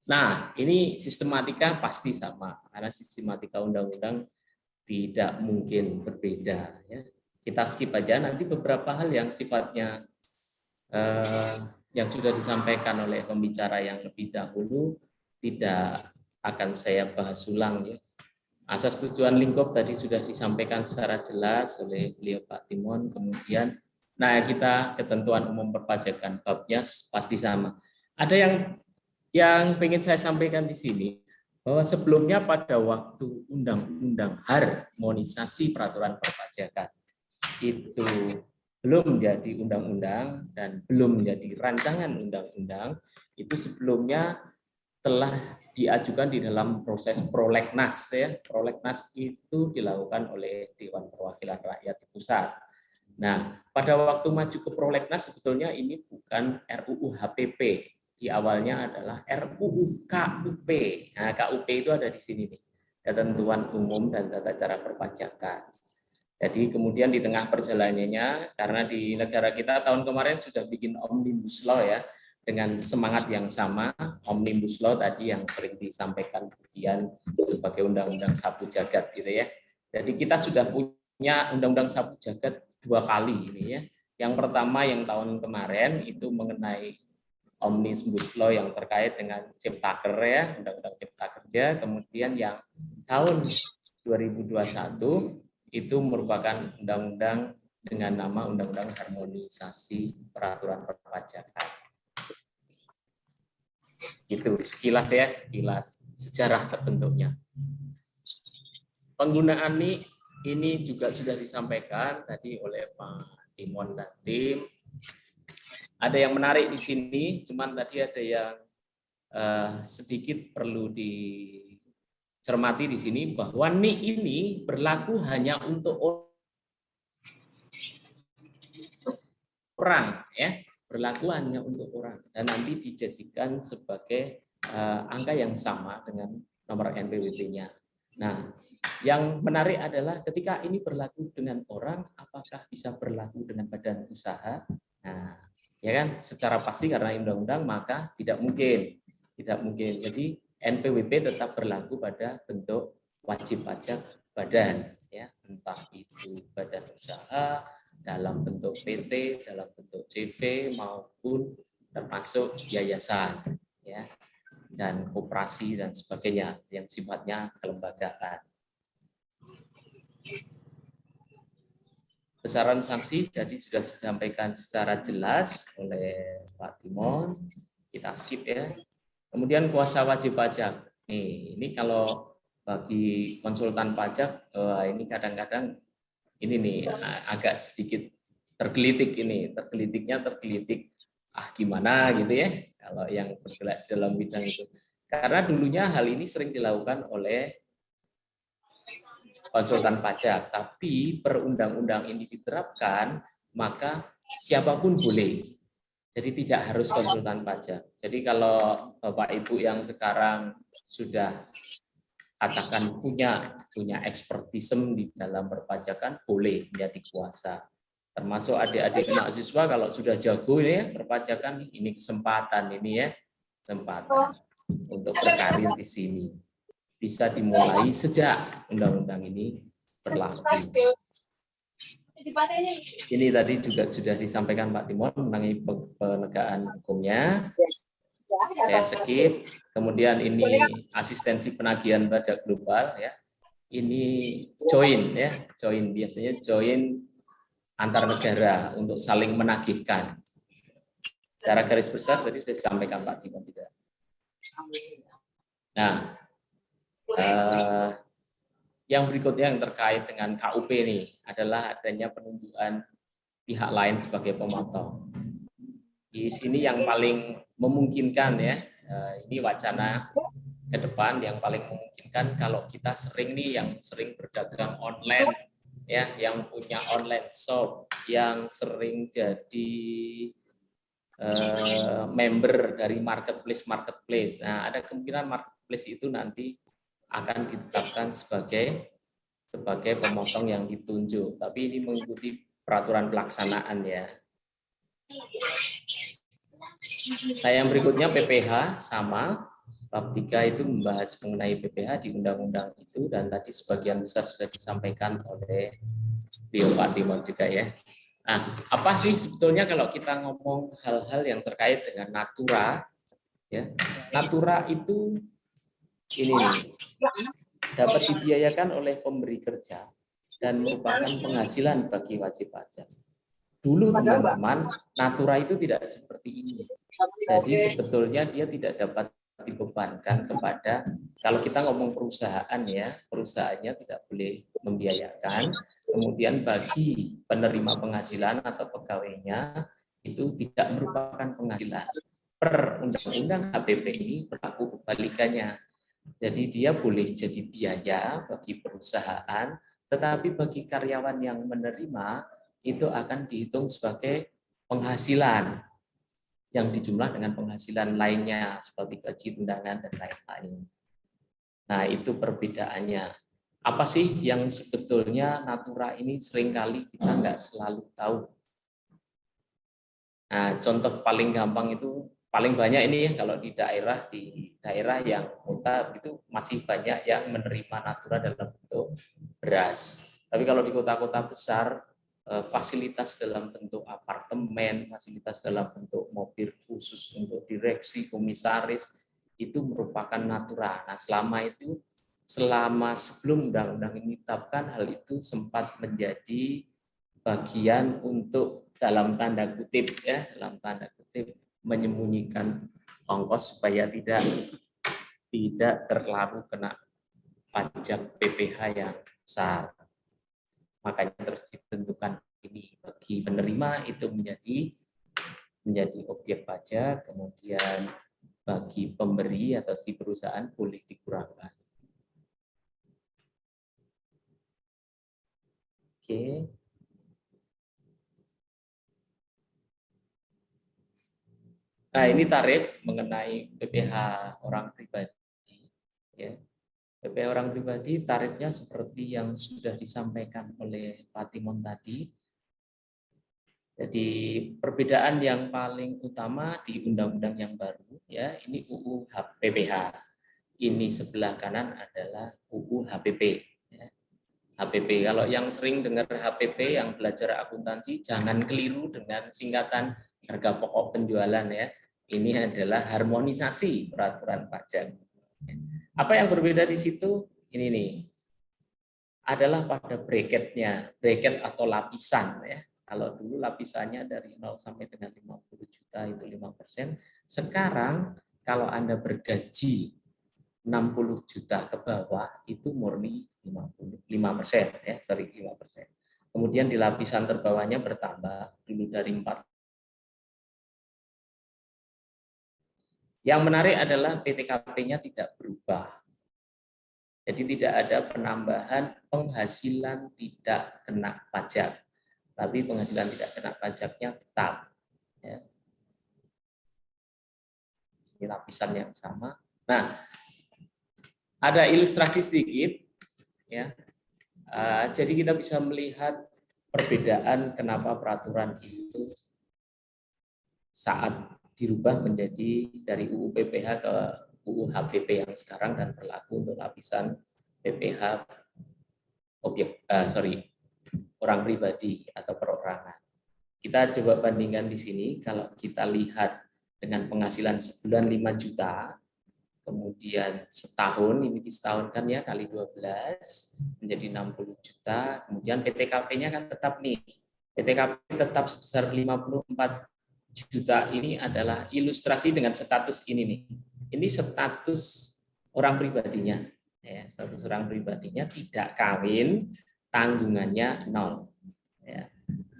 Nah, ini sistematika pasti sama karena sistematika undang-undang tidak mungkin berbeda ya. Kita skip aja, nanti beberapa hal yang sifatnya yang sudah disampaikan oleh pembicara yang lebih dahulu tidak akan saya bahas ulang ya. Asas tujuan lingkup tadi sudah disampaikan secara jelas oleh beliau Pak Timon. Kemudian, nah kita ketentuan umum perpajakan babnya pasti sama. Ada yang ingin saya sampaikan di sini bahwa sebelumnya pada waktu undang-undang harmonisasi peraturan perpajakan itu belum menjadi undang-undang dan belum menjadi rancangan undang-undang, itu sebelumnya telah diajukan di dalam proses prolegnas ya. Prolegnas itu dilakukan oleh Dewan Perwakilan Rakyat di pusat. Nah, pada waktu maju ke prolegnas sebetulnya ini bukan RUU HPP. Di awalnya adalah RUU KUP. Nah, KUP itu ada di sini nih. Ketentuan umum dan tata cara perpajakan. Jadi kemudian di tengah perjalanannya, karena di negara kita tahun kemarin sudah bikin Omnibus Law ya, dengan semangat yang sama, Omnibus Law tadi yang sering disampaikan kemudian sebagai undang-undang sapu jagat gitu ya. Jadi kita sudah punya undang-undang sapu jagat 2 kali ini ya. Yang pertama yang tahun kemarin itu mengenai Omnibus Law yang terkait dengan Ciptaker ya, Undang-Undang Cipta Kerja. Kemudian yang tahun 2021 itu merupakan undang-undang dengan nama Undang-Undang Harmonisasi Peraturan Perpajakan. Itu sekilas ya, sekilas sejarah terbentuknya. Penggunaan ini juga sudah disampaikan tadi oleh Pak Timon dan tim. Ada yang menarik di sini, cuman tadi ada yang sedikit perlu dicermati di sini bahwa NIK ini berlaku hanya untuk orang ya, berlaku hanya untuk orang dan nanti dijadikan sebagai angka yang sama dengan nomor NPWP-nya. Nah, yang menarik adalah ketika ini berlaku dengan orang, apakah bisa berlaku dengan badan usaha? Nah, ya kan, secara pasti karena undang-undang maka tidak mungkin. Jadi NPWP tetap berlaku pada bentuk wajib pajak badan, ya, entah itu badan usaha dalam bentuk PT, dalam bentuk CV maupun termasuk yayasan, ya, dan koperasi dan sebagainya yang sifatnya kelembagaan. Besaran sanksi jadi sudah disampaikan secara jelas oleh Pak Timon. Kita skip ya. Kemudian kuasa wajib pajak. Ini kalau bagi konsultan pajak, ini kadang-kadang ini nih agak sedikit tergelitik ini. Tergelitik gimana gitu ya. Kalau yang bergerak dalam bidang itu. Karena dulunya hal ini sering dilakukan oleh konsultan pajak, tapi per undang-undang ini diterapkan, maka siapapun boleh. Jadi tidak harus konsultan pajak. Jadi kalau Bapak Ibu yang sekarang sudah katakan punya ekspertisem di dalam perpajakan, boleh menjadi kuasa. Termasuk adik-adik mahasiswa kalau sudah jago ya perpajakan, ini kesempatan ini ya, kesempatan untuk berkarir di sini. Bisa dimulai sejak undang-undang ini berlaku. Ini tadi juga sudah disampaikan Pak Timon mengenai penegakan hukumnya. Saya skip. Kemudian ini asistensi penagihan pajak global ya. Ini join ya, biasanya join antar negara untuk saling menagihkan. Secara garis besar tadi saya sampaikan Pak Timon juga. Nah, yang berikutnya yang terkait dengan KUP ini adalah adanya penunjukan pihak lain sebagai pemotong. Di sini yang paling memungkinkan ya, ini wacana ke depan yang paling memungkinkan kalau kita sering berdagang online ya, yang punya online shop, yang sering jadi member dari marketplace. Nah, ada kemungkinan marketplace itu nanti akan ditetapkan sebagai pemotong yang ditunjuk. Tapi ini mengikuti peraturan pelaksanaan ya. Nah, yang berikutnya PPH sama. Bab 3 itu membahas mengenai PPH di undang-undang itu dan tadi sebagian besar sudah disampaikan oleh Pak Timon juga ya. Nah, apa sih sebetulnya kalau kita ngomong hal-hal yang terkait dengan natura ya. Natura itu ini dapat dibiayakan oleh pemberi kerja dan merupakan penghasilan bagi wajib pajak. Dulu teman-teman, natura itu tidak seperti ini. Jadi sebetulnya dia tidak dapat dibebankan kepada, kalau kita ngomong perusahaan ya, perusahaannya tidak boleh membiayakan, kemudian bagi penerima penghasilan atau pegawainya itu tidak merupakan penghasilan. Per undang-undang HPP ini berlaku kebalikannya. Jadi dia boleh jadi biaya bagi perusahaan, tetapi bagi karyawan yang menerima itu akan dihitung sebagai penghasilan yang dijumlah dengan penghasilan lainnya seperti gaji, tunjangan dan lain-lain. Nah, itu perbedaannya. Apa sih yang sebetulnya natura ini seringkali kita nggak selalu tahu. Nah, contoh paling gampang itu paling banyak ini ya kalau di daerah yang kota itu masih banyak yang menerima natura dalam bentuk beras. Tapi kalau di kota-kota besar fasilitas dalam bentuk apartemen, fasilitas dalam bentuk mobil khusus untuk direksi, komisaris itu merupakan natura. Nah, selama sebelum undang-undang ini ditetapkan, hal itu sempat menjadi bagian untuk dalam tanda kutip menyembunyikan ongkos supaya tidak terlalu kena pajak PPh yang besar. Makanya terus ditentukan ini bagi penerima itu menjadi objek pajak, kemudian bagi pemberi atau si perusahaan boleh dikurangkan. Oke. Nah, ini tarif mengenai PPh orang pribadi. Ya. PPh orang pribadi tarifnya seperti yang sudah disampaikan oleh Pak Timon tadi. Jadi perbedaan yang paling utama di undang-undang yang baru, ya ini UU PPh. Ini sebelah kanan adalah UU HPP. HPP. Kalau yang sering dengar HPP yang belajar akuntansi, jangan keliru dengan singkatan harga pokok penjualan ya. Ini adalah harmonisasi peraturan pajak. Apa yang berbeda di situ? Ini nih. Adalah pada bracketnya, bracket atau lapisan ya. Kalau dulu lapisannya dari 0 sampai dengan 50 juta itu 5%. Sekarang kalau Anda bergaji 60 juta ke bawah itu murni 5% ya, 5%. Kemudian di lapisan terbawahnya bertambah dulu dari 4. Yang menarik adalah PTKP-nya tidak berubah. Jadi tidak ada penambahan penghasilan tidak kena pajak. Tapi penghasilan tidak kena pajaknya tetap. Ya. Ini lapisan yang sama. Nah, ada ilustrasi sedikit. Ya. Jadi kita bisa melihat perbedaan kenapa peraturan itu saat dirubah menjadi dari UU PPh ke UU HPP yang sekarang dan berlaku untuk lapisan PPh orang pribadi atau perorangan. Kita coba bandingkan di sini, kalau kita lihat dengan penghasilan sebulan 5 juta, kemudian setahun, ini disetahunkan ya kali 12, menjadi 60 juta, kemudian PTKP-nya kan tetap nih, PTKP tetap sebesar 54 juta, ini adalah ilustrasi dengan status ini nih. Ini status orang pribadinya. Ya, status orang pribadinya tidak kawin, tanggungannya 0. Ya,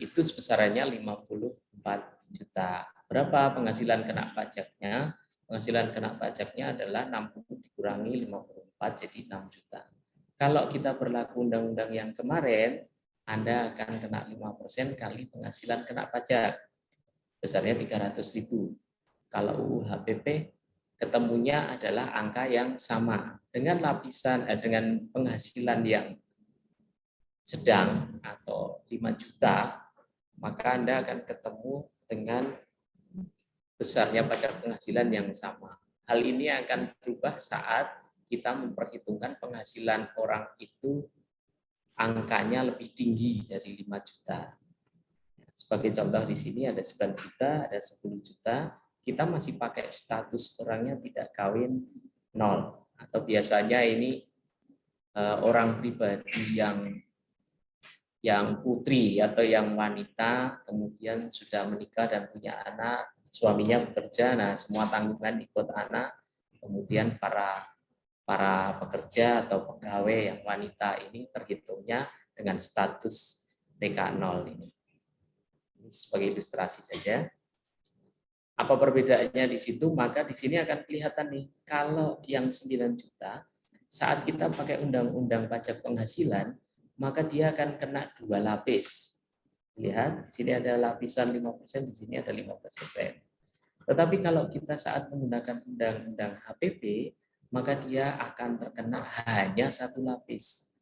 itu sebesarannya 54 juta. Berapa penghasilan kena pajaknya? Penghasilan kena pajaknya adalah 60 dikurangi 54 jadi 6 juta. Kalau kita berlaku undang-undang yang kemarin, Anda akan kena 5% kali penghasilan kena pajak. Besarnya 300.000. Kalau UU HPP ketemunya adalah angka yang sama dengan lapisan dengan penghasilan yang sedang atau 5 juta, maka Anda akan ketemu dengan besarnya pajak penghasilan yang sama. Hal ini akan berubah saat kita memperhitungkan penghasilan orang itu angkanya lebih tinggi dari 5 juta. Sebagai contoh di sini ada 9 juta, ada 10 juta, kita masih pakai status orangnya tidak kawin 0. Atau biasanya ini orang pribadi yang putri atau yang wanita, kemudian sudah menikah dan punya anak, suaminya bekerja, nah semua tanggungan ikut anak, kemudian para pekerja atau pegawai yang wanita ini terhitungnya dengan status TK0 ini. Ini sebagai ilustrasi saja. Apa perbedaannya di situ? Maka di sini akan kelihatan nih, kalau yang 9 juta, saat kita pakai undang-undang pajak penghasilan, maka dia akan kena 2 lapis. Lihat, di sini ada lapisan 5%, di sini ada 15%. Tetapi kalau kita saat menggunakan undang-undang HPP, maka dia akan terkena hanya 1 lapis.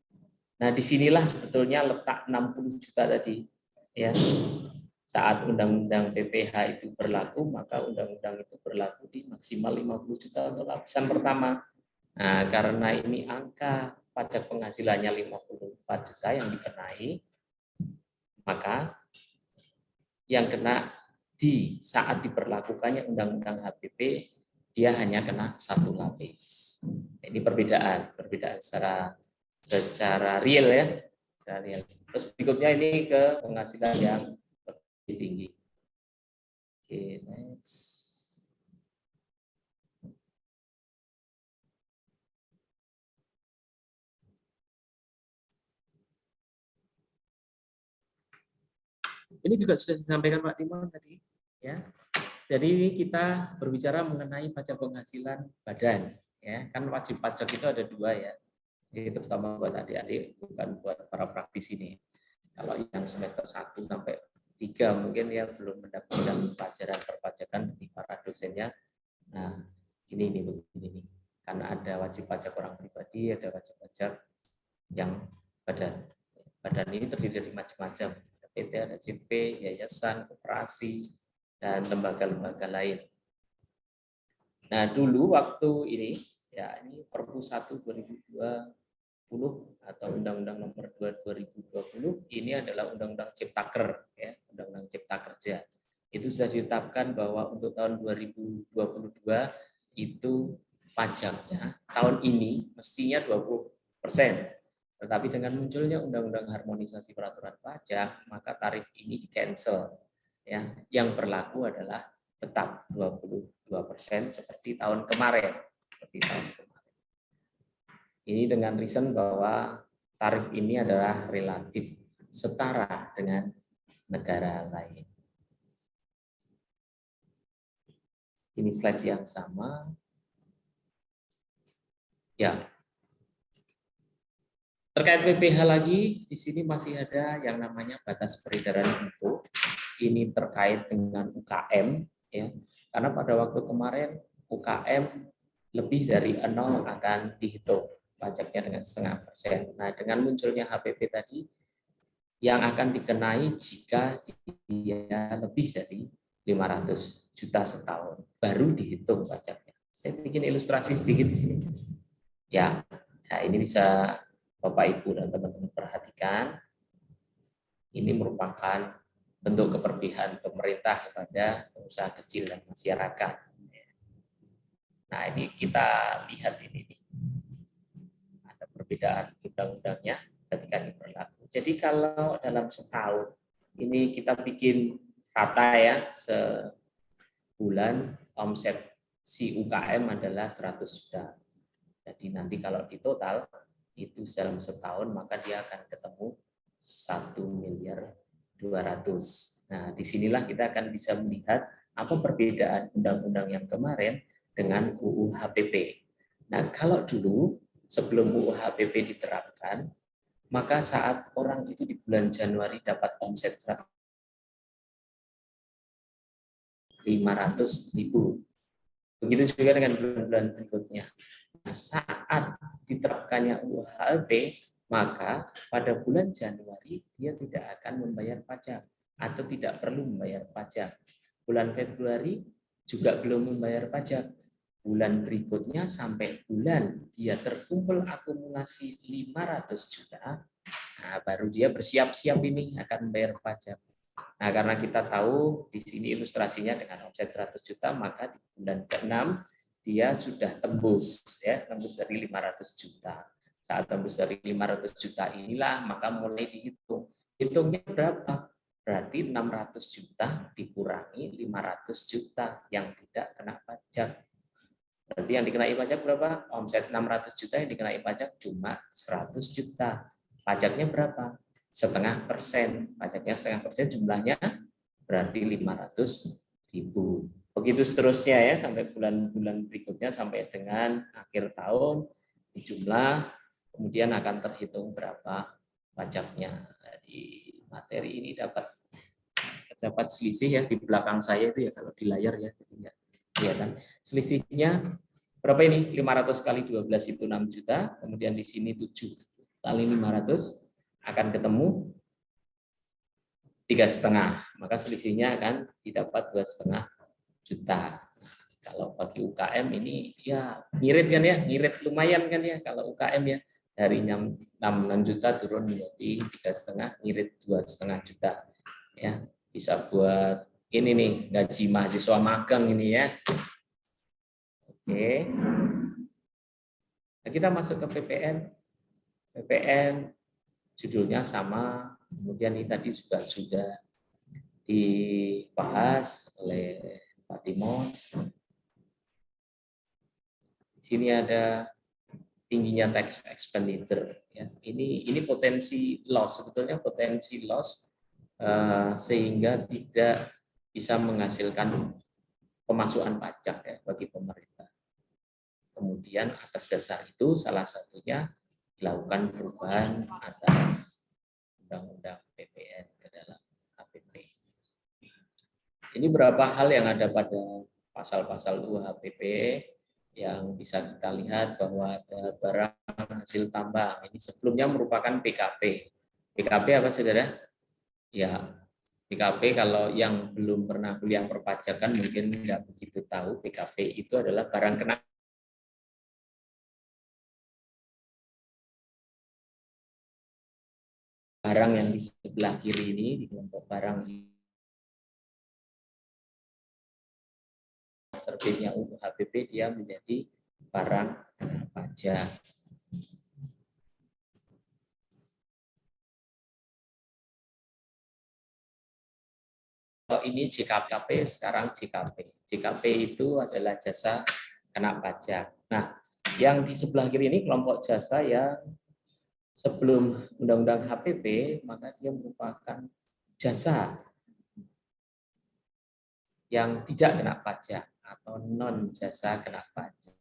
Nah, disinilah sebetulnya letak 60 juta tadi. Ya, saat undang-undang PPh itu berlaku, maka undang-undang itu berlaku di maksimal 50 juta untuk lapisan pertama. Nah, karena ini angka pajak penghasilannya 54 juta yang dikenai, maka yang kena di saat diberlakukannya undang-undang HPP, dia hanya kena 1 lapis. Ini perbedaan secara real ya. Secara real. Terus berikutnya ini ke penghasilan yang lebih tinggi. Oke, next. Ini juga sudah disampaikan Pak Timon tadi, ya. Jadi ini kita berbicara mengenai pajak penghasilan badan, ya. Kan wajib pajak itu ada 2 ya. Jadi terutama buat adik-adik, bukan buat para praktisi ini. Kalau yang semester 1 sampai 3 mungkin ya belum mendapatkan pelajaran perpajakan dari para dosennya. Nah, ini begini. Karena ada wajib pajak orang pribadi, ada wajib pajak yang badan. Badan ini terdiri dari macam-macam. Ada PT, ada CV, yayasan, koperasi, dan lembaga-lembaga lain. Nah, dulu waktu ini, ya ini Perpu 1 2020 atau Undang-Undang Nomor 2 2020, ini adalah Undang-Undang Ciptaker, ya, Undang-Undang Cipta Kerja. Itu sudah ditetapkan bahwa untuk tahun 2022 itu pajaknya tahun ini mestinya 20%. Tetapi dengan munculnya Undang-Undang Harmonisasi Peraturan Pajak, maka tarif ini di-cancel. Ya, yang berlaku adalah tetap 22% seperti tahun kemarin. Ini dengan reason bahwa tarif ini adalah relatif setara dengan negara lain. Ini slide yang sama. Ya. Terkait PPh lagi, di sini masih ada yang namanya batas peredaran info. Ini terkait dengan UKM, ya. Karena pada waktu kemarin UKM lebih dari 0 akan dihitung pajaknya dengan 0,5%. Nah, dengan munculnya HPP tadi, yang akan dikenai jika dia lebih dari 500 juta setahun, baru dihitung pajaknya. Saya bikin ilustrasi sedikit di sini. Ya, nah ini bisa Bapak Ibu dan teman-teman perhatikan. Ini merupakan bentuk keberpihakan pemerintah kepada pengusaha kecil dan masyarakat. Nah, ini kita lihat ini. Ada perbedaan undang-undangnya ketika ini berlaku. Jadi kalau dalam setahun, ini kita bikin rata ya, sebulan omset si UKM adalah 100 juta. Jadi nanti kalau di total, itu dalam setahun, maka dia akan ketemu 1.200.000.000. Nah, disinilah kita akan bisa melihat apa perbedaan undang-undang yang kemarin dengan UU HPP. Nah, kalau dulu sebelum UU HPP diterapkan, maka saat orang itu di bulan Januari dapat omset 500.000. Begitu juga dengan bulan-bulan berikutnya. Saat diterapkannya UU HPP, maka pada bulan Januari dia tidak akan membayar pajak atau tidak perlu membayar pajak. Bulan Februari juga belum membayar pajak. Bulan berikutnya sampai bulan dia terkumpul akumulasi 500 juta, nah baru dia bersiap-siap ini akan membayar pajak. Nah, karena kita tahu di sini ilustrasinya dengan omset 100 juta, maka di bulan ke-6 dia sudah tembus ya, tembus dari 500 juta. Saat tembus dari 500 juta inilah maka mulai dihitung. Hitungnya berapa? Berarti 600 juta dikurangi 500 juta yang tidak kena pajak. Berarti yang dikenai pajak berapa? Omset 600 juta yang dikenai pajak cuma 100 juta. Pajaknya berapa? 0,5%. Pajaknya 0,5% jumlahnya berarti 500.000. Begitu seterusnya ya sampai bulan-bulan berikutnya sampai dengan akhir tahun dijumlah, kemudian akan terhitung berapa pajaknya. Di materi ini dapat selisih ya di belakang saya itu ya kalau di layar ya jadi kelihatan selisihnya berapa ini 500 kali 12 itu 6 juta, kemudian di sini 7 kali 500 akan ketemu 3,5. Maka selisihnya akan didapat 2,5 juta. Kalau bagi UKM ini ya ngirit kan ya, ngirit lumayan kan ya kalau UKM ya, dari 6 juta turun menjadi 3,5, ngirit 2,5 juta ya, bisa buat ini nih gaji mahasiswa magang ini ya. Oke, nah, kita masuk ke PPN. PPN judulnya sama, kemudian ini tadi juga sudah dibahas oleh Pak Timon. Di sini ada tingginya tax expenditure ya. Ini potensi loss, sebetulnya potensi loss sehingga tidak bisa menghasilkan pemasukan pajak ya bagi pemerintah. Kemudian atas dasar itu salah satunya dilakukan perubahan atas Undang-Undang PPN ke dalam HPP. Ini beberapa hal yang ada pada pasal-pasal UHPP yang bisa kita lihat bahwa ada barang hasil tambang. Ini sebelumnya merupakan PKP. PKP apa saudara? Ya, PKP kalau yang belum pernah kuliah perpajakan mungkin nggak begitu tahu. PKP itu adalah barang kena barang yang di sebelah kiri ini, di kelompok barang terbitnya untuk HPP, dia menjadi barang kena pajak. Kalau ini JKP, sekarang JKP. JKP itu adalah jasa kena pajak. Nah, yang di sebelah kiri ini kelompok jasa yang sebelum Undang-Undang HPP, maka dia merupakan jasa yang tidak kena pajak atau non jasa kena pajak.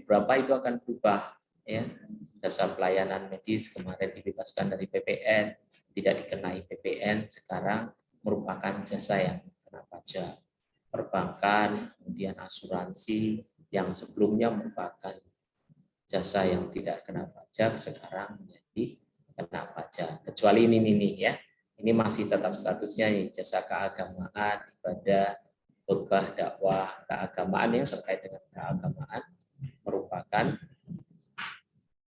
Berapa itu akan berubah ya. Jasa pelayanan medis kemarin dibebaskan dari PPN, tidak dikenai PPN, sekarang merupakan jasa yang kena pajak. Perbankan, kemudian asuransi yang sebelumnya merupakan jasa yang tidak kena pajak sekarang menjadi kena pajak. Kecuali ini ya. Ini masih tetap statusnya jasa keagamaan, ibadah, khotbah, dakwah, keagamaan yang terkait dengan keagamaan merupakan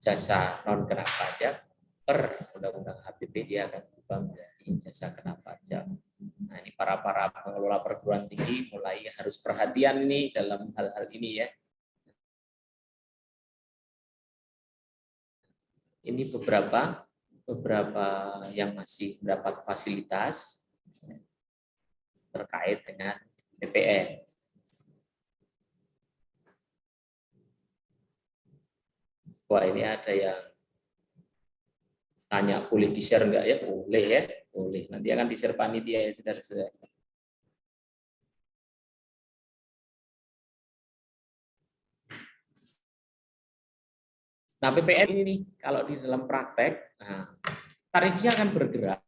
jasa non kena pajak. Per Undang-Undang HPP dia akan berubah menjadi jasa kena pajak. Nah, ini para pengelola perguruan tinggi mulai harus perhatian ini dalam hal-hal ini ya. Ini beberapa yang masih mendapat fasilitas terkait dengan PPN. Wah, ini ada yang tanya boleh di-share enggak ya? Boleh ya, boleh. Nanti akan di-share panitia ya, saudara-saudara. Nah, PPN ini kalau di dalam praktek, nah, tarifnya akan bergerak.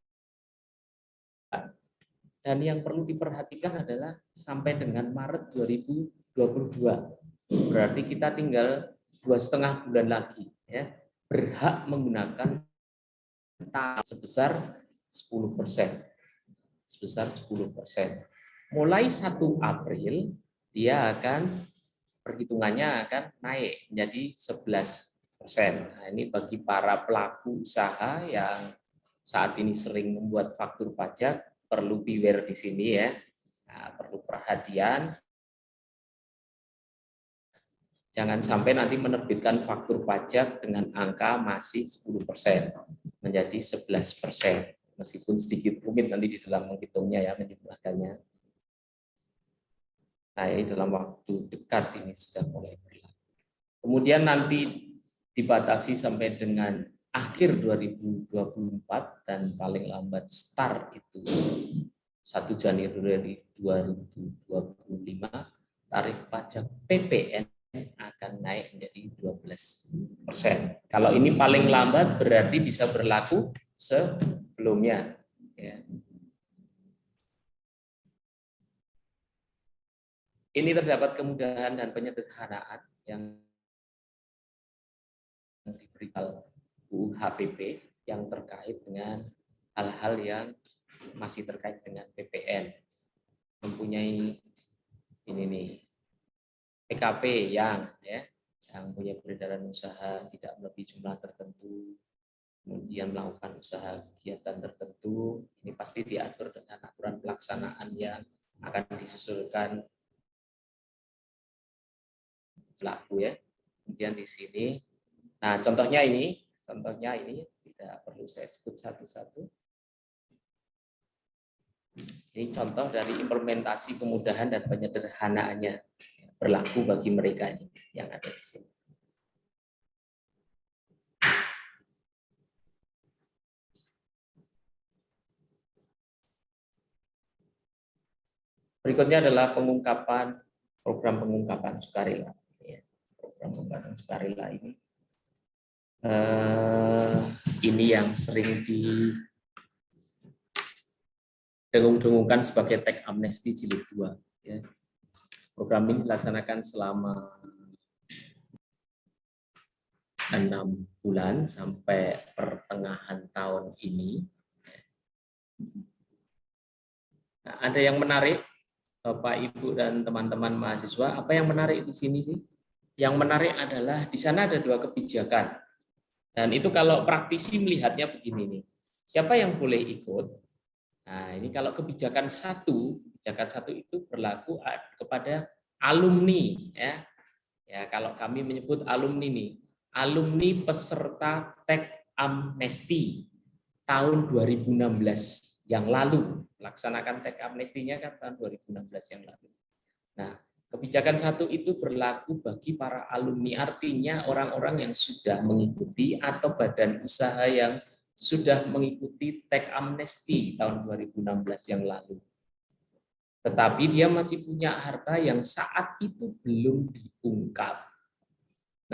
Dan yang perlu diperhatikan adalah sampai dengan Maret 2022. Berarti kita tinggal 2,5 bulan lagi ya, berhak menggunakan tarif sebesar 10%. Sebesar 10%. Mulai 1 April dia akan perhitungannya akan naik menjadi 11%. Nah, ini bagi para pelaku usaha yang saat ini sering membuat faktur pajak perlu beware di sini ya. Nah, perlu perhatian. Jangan sampai nanti menerbitkan faktur pajak dengan angka masih 10%, menjadi 11%. Meskipun sedikit rumit nanti di dalam menghitungnya ya, menjumlahkannya. Nah, ini dalam waktu dekat ini sudah mulai berlaku. Kemudian nanti dibatasi sampai dengan akhir 2024 dan paling lambat start itu 1 Januari 2025, tarif pajak PPN akan naik menjadi 12%. Kalau ini paling lambat berarti bisa berlaku sebelumnya. Ya. Ini terdapat kemudahan dan penyederhanaan yang perihal UU HPP yang terkait dengan hal-hal yang masih terkait dengan PPN. Mempunyai ini nih PKP yang punya peredaran usaha tidak melebihi jumlah tertentu, kemudian melakukan usaha kegiatan tertentu, ini pasti diatur dengan aturan pelaksanaan yang akan disusulkan selaku ya. Kemudian di sini, nah contohnya ini tidak perlu saya sebut satu-satu. Ini contoh dari implementasi kemudahan dan penyederhanaannya berlaku bagi mereka ini yang ada di sini. Berikutnya adalah pengungkapan program pengungkapan sukarela. Program pengungkapan sukarela ini yang sering didengung-dengungkan sebagai teks amnesti jilid 2. Ya. Program ini dilaksanakan selama 6 bulan sampai pertengahan tahun ini. Nah, ada yang menarik, Bapak, Ibu, dan teman-teman mahasiswa, apa yang menarik di sini sih? Yang menarik adalah di sana ada 2 kebijakan. Dan itu kalau praktisi melihatnya begini nih. Siapa yang boleh ikut? Nah, ini kalau kebijakan satu itu berlaku kepada alumni ya. Ya, kalau kami menyebut alumni nih, alumni peserta teks amnesti tahun 2016 yang lalu. Melaksanakan teks amnestinya kan tahun 2016 yang lalu. Nah, kebijakan satu itu berlaku bagi para alumni, artinya orang-orang yang sudah mengikuti atau badan usaha yang sudah mengikuti teks amnesti tahun 2016 yang lalu. Tetapi dia masih punya harta yang saat itu belum diungkap.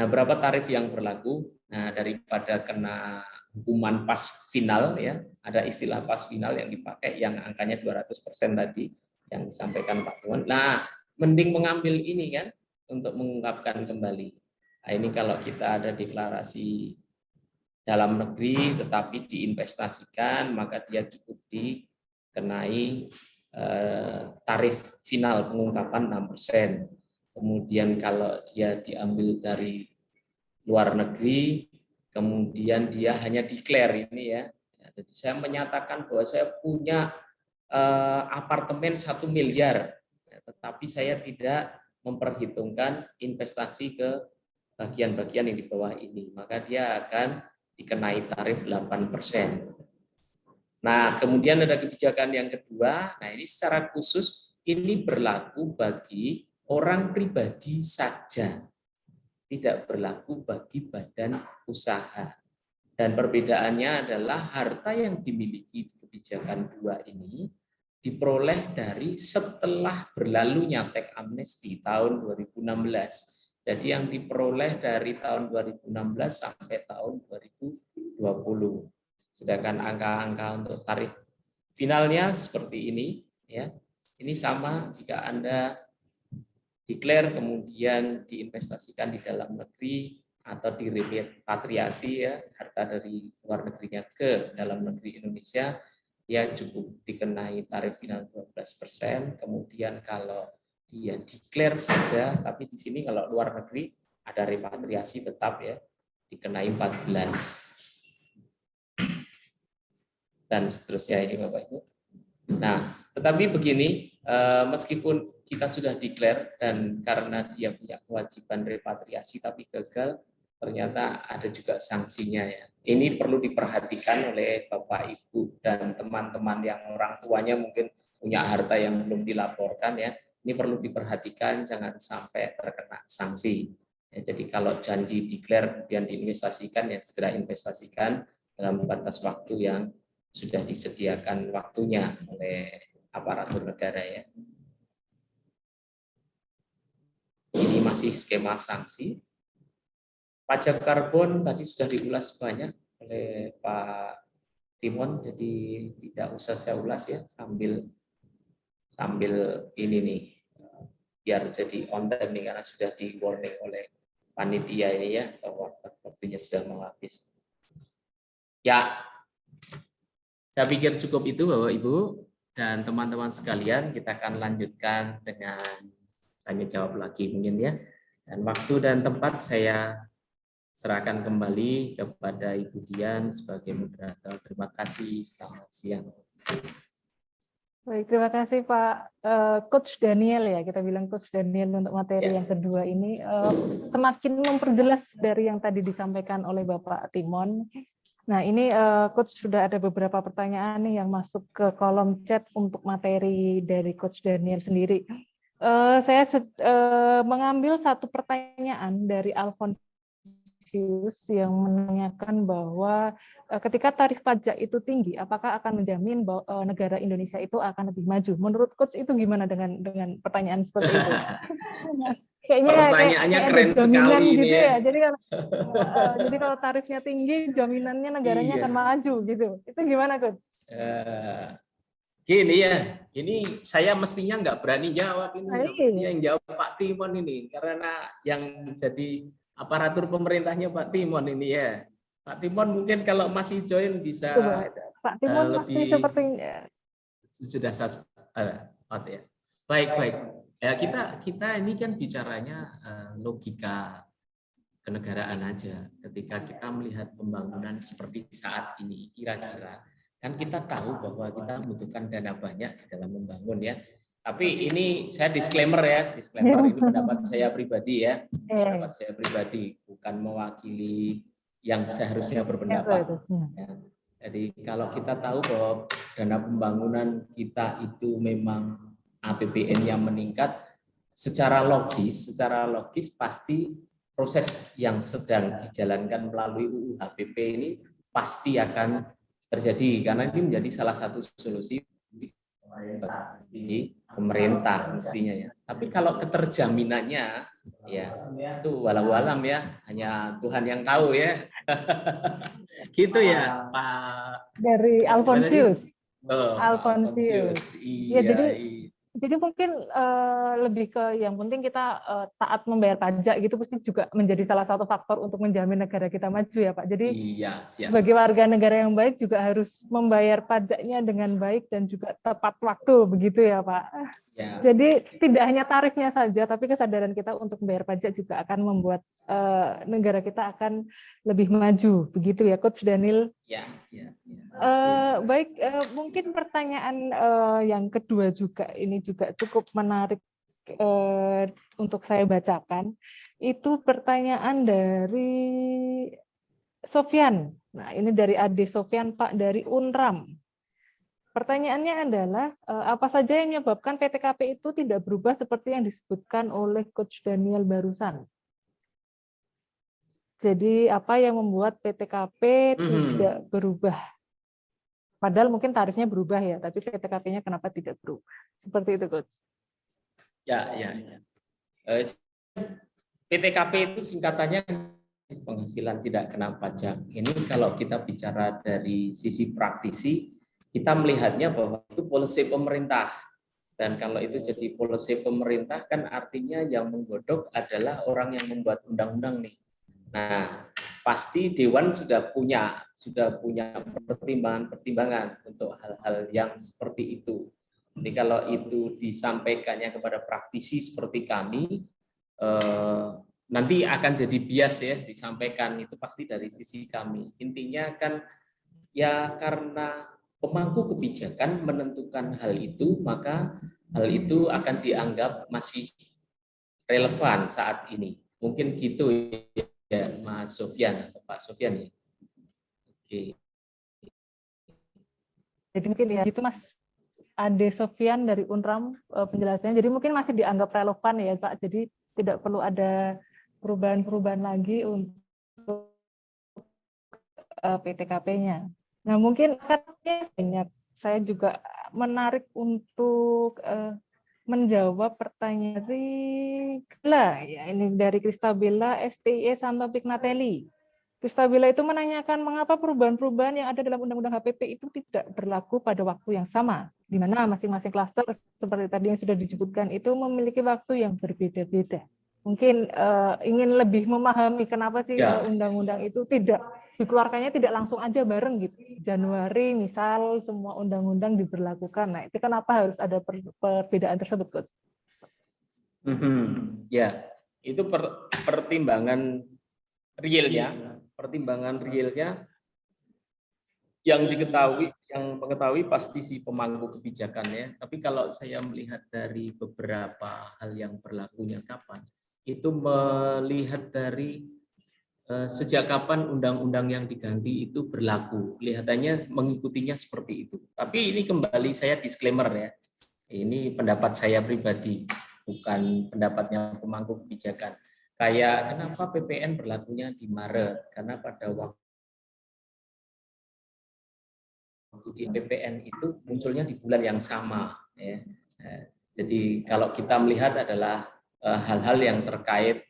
Nah, berapa tarif yang berlaku? Nah, daripada kena hukuman pas final ya, ada istilah pas final yang dipakai yang angkanya 200% tadi yang disampaikan Pak Tuan. Nah, mending mengambil ini kan untuk mengungkapkan kembali. Nah, ini kalau kita ada deklarasi dalam negeri tetapi diinvestasikan, maka dia cukup dikenai tarif final pengungkapan 6%. Kemudian kalau dia diambil dari luar negeri, kemudian dia hanya declare ini ya. Jadi saya menyatakan bahwa saya punya apartemen 1 miliar, tetapi saya tidak memperhitungkan investasi ke bagian-bagian yang di bawah ini, maka dia akan dikenai tarif 8%. Nah, kemudian ada kebijakan yang kedua, nah ini secara khusus ini berlaku bagi orang pribadi saja, tidak berlaku bagi badan usaha. Dan perbedaannya adalah harta yang dimiliki di kebijakan 2 ini diperoleh dari setelah berlalunya teks amnesti tahun 2016. Jadi yang diperoleh dari tahun 2016 sampai tahun 2020. Sedangkan angka-angka untuk tarif finalnya seperti ini ya. Ini sama jika Anda declare kemudian diinvestasikan di dalam negeri atau direpatriasi ya, harta dari luar negerinya ke dalam negeri Indonesia, ya cukup dikenai tarif final 12%. Kemudian kalau dia declare saja, tapi di sini kalau luar negeri ada repatriasi tetap ya, dikenai 14. Dan seterusnya ini Bapak Ibu. Nah, tetapi begini, meskipun kita sudah declare dan karena dia punya kewajiban repatriasi tapi gagal, ternyata ada juga sanksinya ya. Ini perlu diperhatikan oleh Bapak Ibu dan teman-teman yang orang tuanya mungkin punya harta yang belum dilaporkan ya. Ini perlu diperhatikan jangan sampai terkena sanksi. Ya, jadi kalau janji declare kemudian diinvestasikan ya segera investasikan dalam batas waktu yang sudah disediakan waktunya oleh aparatur negara ya. Ini masih skema sanksi. Pajak karbon tadi sudah diulas banyak oleh Pak Timon, jadi tidak usah saya ulas ya sambil ini nih biar jadi on time nih karena sudah di warning oleh panitia ini ya, waktunya sudah mau habis. Ya, saya pikir cukup itu Bapak Ibu dan teman-teman sekalian. Kita akan lanjutkan dengan tanya jawab lagi mungkin ya. Dan waktu dan tempat saya serahkan kembali kepada Ibu Dian sebagai moderator. Terima kasih. Selamat siang. Baik, terima kasih Pak Coach Daniel ya, kita bilang Coach Daniel untuk materi yang kedua ini semakin memperjelas dari yang tadi disampaikan oleh Bapak Timon. Nah ini Coach sudah ada beberapa pertanyaan nih yang masuk ke kolom chat untuk materi dari Coach Daniel sendiri. Saya mengambil satu pertanyaan dari Alfonsius yang menanyakan bahwa ketika tarif pajak itu tinggi, apakah akan menjamin bahwa negara Indonesia itu akan lebih maju? Menurut Coach itu gimana dengan pertanyaan seperti itu? Kayaknya pertanyaannya kayak keren ada jaminan sekali gitu ini ya. Jadi kalau tarifnya tinggi, jaminannya negaranya akan maju gitu. Itu gimana Coach? Gini ya, ini saya mestinya nggak berani jawab ini, mestinya yang jawab Pak Timon ini, karena yang menjadi aparatur pemerintahnya Pak Timon ini ya. Pak Timon mungkin kalau masih join bisa Pak Timon lebih pasti sepertinya sudah ya. Baik. Ya kita ini kan bicaranya logika kenegaraan aja. Ketika kita melihat pembangunan seperti saat ini, kira-kira kan kita tahu bahwa kita membutuhkan dana banyak di dalam membangun ya. Tapi ini saya disclaimer ini pendapat saya pribadi ya, pendapat saya pribadi, bukan mewakili yang seharusnya berpendapat. Ya. Jadi kalau kita tahu bahwa dana pembangunan kita itu memang APBN-nya meningkat, secara logis pasti proses yang sedang dijalankan melalui UU HPP ini pasti akan terjadi, karena ini menjadi salah satu solusi di pemerintah mestinya ya. Tapi kalau keterjaminannya ya itu walau alam ya, hanya Tuhan yang tahu ya. Gitu ya Pak. Dari Alfonsius. Alfonsius. Iya, jadi mungkin lebih ke yang penting kita taat membayar pajak gitu pasti juga menjadi salah satu faktor untuk menjamin negara kita maju ya Pak. Jadi sebagai warga negara yang baik juga harus membayar pajaknya dengan baik dan juga tepat waktu begitu ya Pak. Ya. Jadi tidak hanya tarifnya saja, tapi kesadaran kita untuk membayar pajak juga akan membuat negara kita akan lebih maju begitu ya Coach Daniel. Ya. Baik, mungkin pertanyaan yang kedua juga ini juga cukup menarik untuk saya bacakan. Itu pertanyaan dari Sofyan. Nah, ini dari Ade Sofyan Pak dari Unram. Pertanyaannya adalah apa saja yang menyebabkan PTKP itu tidak berubah seperti yang disebutkan oleh Coach Daniel barusan? Jadi apa yang membuat PTKP tidak berubah? Padahal mungkin tarifnya berubah ya, tapi PTKP-nya kenapa tidak berubah? Seperti itu, Coach. Ya. PTKP itu singkatannya penghasilan tidak kena pajak. Ini kalau kita bicara dari sisi praktisi, kita melihatnya bahwa itu policy pemerintah. Dan kalau itu jadi policy pemerintah kan artinya yang menggodok adalah orang yang membuat undang-undang nih. Nah, pasti Dewan sudah punya pertimbangan untuk hal-hal yang seperti itu. Jadi kalau itu disampaikannya kepada praktisi seperti kami, nanti akan jadi bias ya disampaikan, itu pasti dari sisi kami. Intinya kan ya karena pemangku kebijakan menentukan hal itu, maka hal itu akan dianggap masih relevan saat ini. Mungkin gitu ya Mas Sofyan atau Pak Sofyan ya. Oke. Jadi mungkin ya itu Mas Ade Sofyan dari Unram penjelasannya. Jadi mungkin masih dianggap relevan ya Pak. Jadi tidak perlu ada perubahan-perubahan lagi untuk PTKP-nya. Nah, mungkin banyak saya juga menarik untuk menjawab pertanyaan dari ini dari Kristabella STIE Santo Pignatelli. Kristabella itu menanyakan mengapa perubahan-perubahan yang ada dalam Undang-Undang HPP itu tidak berlaku pada waktu yang sama, di mana masing-masing klaster seperti tadi yang sudah disebutkan itu memiliki waktu yang berbeda-beda. mungkin ingin lebih memahami kenapa sih Ya. undang-undang itu tidak dikeluarkannya tidak langsung aja bareng gitu. Januari misal semua undang-undang diberlakukan. Nah, itu kenapa harus ada perbedaan tersebut, Coach? Ya, itu pertimbangan realnya yang mengetahui pasti si pemangku kebijakan ya. Tapi kalau saya melihat dari beberapa hal yang berlakunya kapan, itu melihat dari sejak kapan undang-undang yang diganti itu berlaku. Kelihatannya mengikutinya seperti itu. Tapi ini kembali saya disclaimer ya. Ini pendapat saya pribadi, bukan pendapatnya pemangku kebijakan. Kayak kenapa PPN berlakunya di Maret? Karena pada waktu di PPN itu munculnya di bulan yang sama. Ya. Jadi kalau kita melihat adalah hal-hal yang terkait,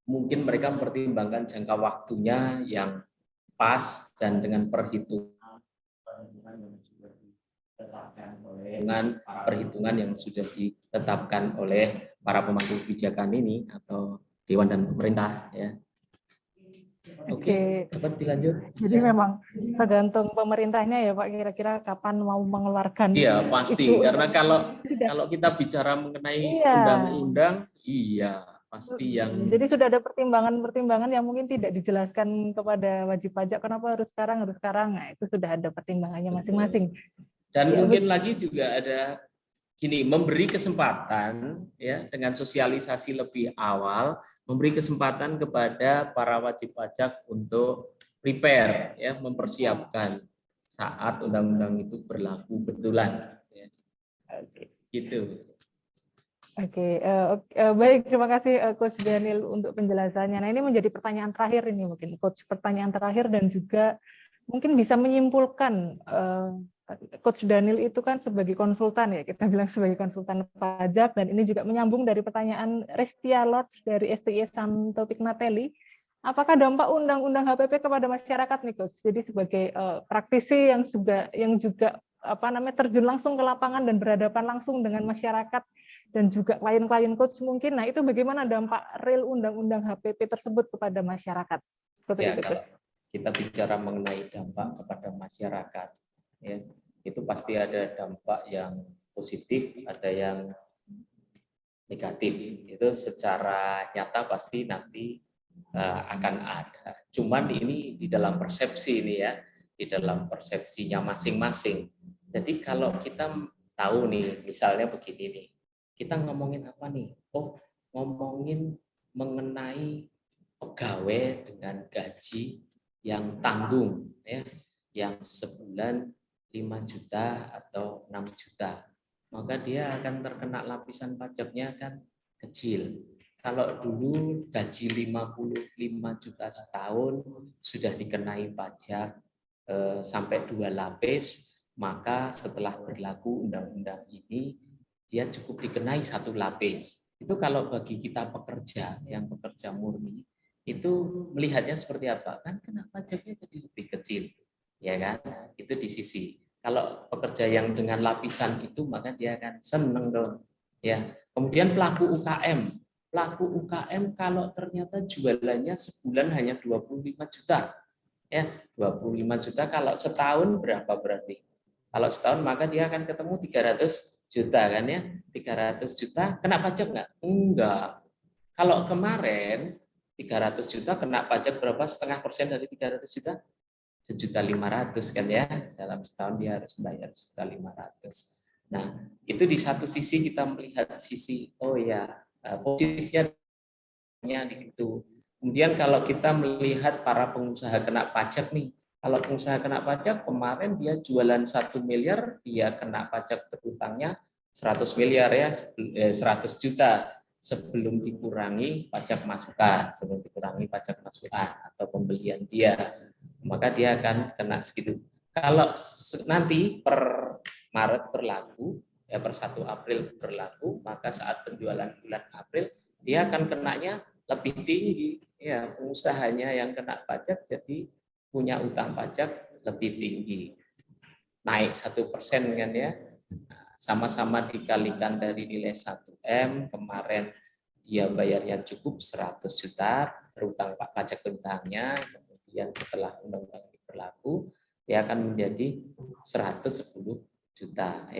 mungkin mereka mempertimbangkan jangka waktunya yang pas dan dengan perhitungan yang sudah ditetapkan oleh para pemangku kebijakan ini atau Dewan dan pemerintah ya. Oke, dapat dilanjut. Jadi memang tergantung pemerintahnya ya Pak, kira-kira kapan mau mengeluarkan. Iya pasti, karena kalau kita bicara mengenai undang-undang, iya pasti yang. Jadi sudah ada pertimbangan-pertimbangan yang mungkin tidak dijelaskan kepada wajib pajak kenapa harus sekarang. Nah, itu sudah ada pertimbangannya masing-masing. Dan ya, mungkin lagi juga ada gini, memberi kesempatan ya dengan sosialisasi lebih awal, memberi kesempatan kepada para wajib pajak untuk prepare ya, mempersiapkan saat undang-undang itu berlaku betulan ya. Gitu. Oke, baik, terima kasih Coach Daniel untuk penjelasannya. Nah, ini menjadi pertanyaan terakhir ini mungkin Coach, pertanyaan terakhir dan juga mungkin bisa menyimpulkan Coach Daniel itu kan sebagai konsultan ya, kita bilang sebagai konsultan pajak, dan ini juga menyambung dari pertanyaan Restia Lodge dari STI Santo Pignatelli. Apakah dampak undang-undang HPP kepada masyarakat nih Coach? Jadi sebagai praktisi yang juga terjun langsung ke lapangan dan berhadapan langsung dengan masyarakat dan juga klien-klien Coach mungkin, nah itu bagaimana dampak real undang-undang HPP tersebut kepada masyarakat? Ya, kalau kita bicara mengenai dampak kepada masyarakat, ya, itu pasti ada dampak yang positif, ada yang negatif. Itu secara nyata pasti nanti akan ada. Cuman ini di dalam persepsi ini ya, di dalam persepsinya masing-masing. Jadi kalau kita tahu nih, misalnya begini nih, kita ngomongin apa nih? Oh, ngomongin mengenai pegawai dengan gaji yang tanggung, ya, yang sebulan 5 juta atau 6 juta. Maka dia akan terkena lapisan pajaknya kan kecil. Kalau dulu gaji 55 juta setahun sudah dikenai pajak sampai 2 lapis, maka setelah berlaku undang-undang ini dia cukup dikenai 1 lapis. Itu kalau bagi kita pekerja yang bekerja murni itu melihatnya seperti apa? Kan kena pajaknya jadi lebih kecil, ya kan? Itu di sisi. Kalau pekerja yang dengan lapisan itu maka dia akan seneng dong, ya. Kemudian pelaku UKM kalau ternyata jualannya sebulan hanya 25 juta, ya 25 juta kalau setahun berapa berarti? Kalau setahun maka dia akan ketemu 300 juta kan ya, 300 juta kena pajak nggak? Enggak. Kalau kemarin 300 juta kena pajak berapa? 0,5% dari 300 juta? 1.500.000 kan ya, dalam setahun dia harus bayar 1.500.000. Nah, itu di satu sisi kita melihat sisi oh ya positifnya di situ. Kemudian kalau kita melihat para pengusaha kena pajak nih, kalau pengusaha kena pajak kemarin dia jualan 1 miliar, dia kena pajak berhutangnya 100 miliar ya, 100 juta sebelum dikurangi pajak masukan, atau pembelian dia, maka dia akan kena segitu. Kalau nanti per Maret berlaku, ya per 1 April berlaku, maka saat penjualan bulan April dia akan kenanya lebih tinggi. Ya, pengusahanya yang kena pajak jadi punya utang pajak lebih tinggi, naik 1% kan ya. Nah, sama-sama dikalikan dari nilai 1M, kemarin dia bayarnya cukup 100 juta, terutang pajak terutangnya, kemudian setelah undang-undang ini berlaku, dia akan menjadi 110 juta.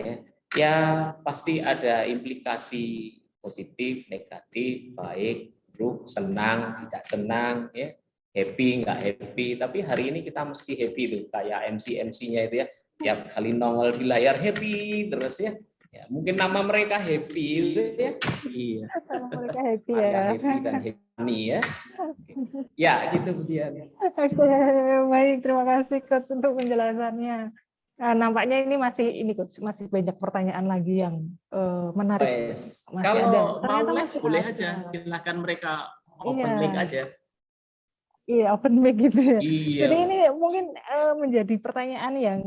Ya pasti ada implikasi positif, negatif, baik, buruk, senang, tidak senang, ya, happy, nggak happy. Tapi hari ini kita mesti happy tuh, kayak MC-MC-nya itu ya, tiap kali nongol di layar happy terus ya. Ya mungkin nama mereka happy gitu ya. Iya. Sama mereka happy Maria ya. Happy dan Happy ya. Ya gitu dia. Oke, baik. Terima kasih Coach untuk penjelasannya. Nah, nampaknya ini Coach, masih banyak pertanyaan lagi yang menarik. Wes, Masih ada. kalau mau Ternyata live masih boleh ada. aja, silahkan mereka Iya. open mic aja. Iya, open mic gitu ya. Iya. Jadi ini mungkin menjadi pertanyaan yang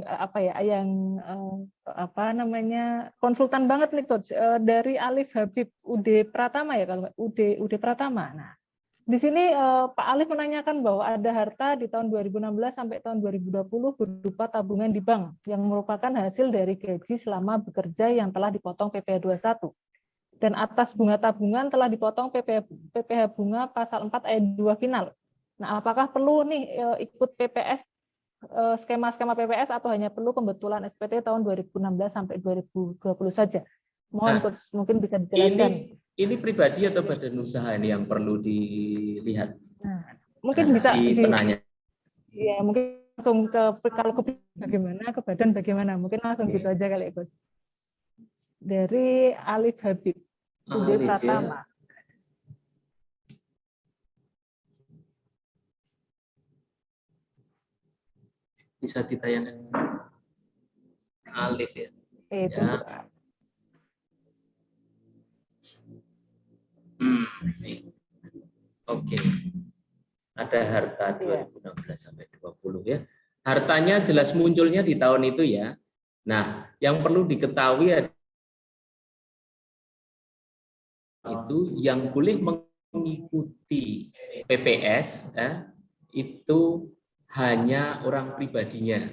konsultan banget nih Coach, dari Alif Habib UD Pratama ya, kalau UD Pratama. Nah, di sini Pak Alif menanyakan bahwa ada harta di tahun 2016 sampai tahun 2020 berupa tabungan di bank yang merupakan hasil dari gaji selama bekerja yang telah dipotong PPh 21. Dan atas bunga tabungan telah dipotong PPh bunga pasal 4 ayat 2 final. Nah, apakah perlu nih ikut PPS, skema-skema PPS, atau hanya perlu kebetulan SPT tahun 2016 sampai 2020 saja? Mohon Coach, mungkin bisa dijelaskan. Ini pribadi atau badan usaha ini yang perlu dilihat? Nah, mungkin bisa penanya. Ya, mungkin langsung kalau ke bagaimana, ke badan bagaimana? Mungkin langsung gitu aja kali ya, Coach. Dari Alif Habib, UD Pratama. Bisa ditayangkan Alif ya. Itu. Ya. Oke. Ada harta 2016 sampai 20 ya. Hartanya jelas munculnya di tahun itu ya. Nah, yang perlu diketahui itu yang boleh mengikuti PPS itu hanya orang pribadinya.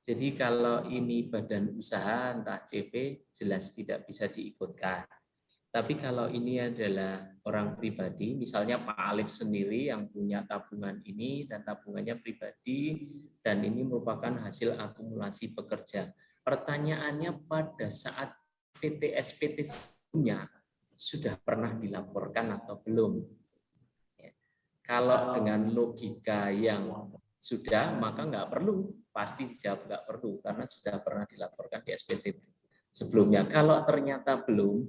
Jadi kalau ini badan usaha entah CV jelas tidak bisa diikutkan. Tapi kalau ini adalah orang pribadi, misalnya Pak Alif sendiri yang punya tabungan ini dan tabungannya pribadi dan ini merupakan hasil akumulasi pekerja. Pertanyaannya pada saat PT SPT punya sudah pernah dilaporkan atau belum? Kalau dengan logika yang sudah, maka nggak perlu, pasti dijawab nggak perlu karena sudah pernah dilaporkan di SPT sebelumnya. Kalau ternyata belum,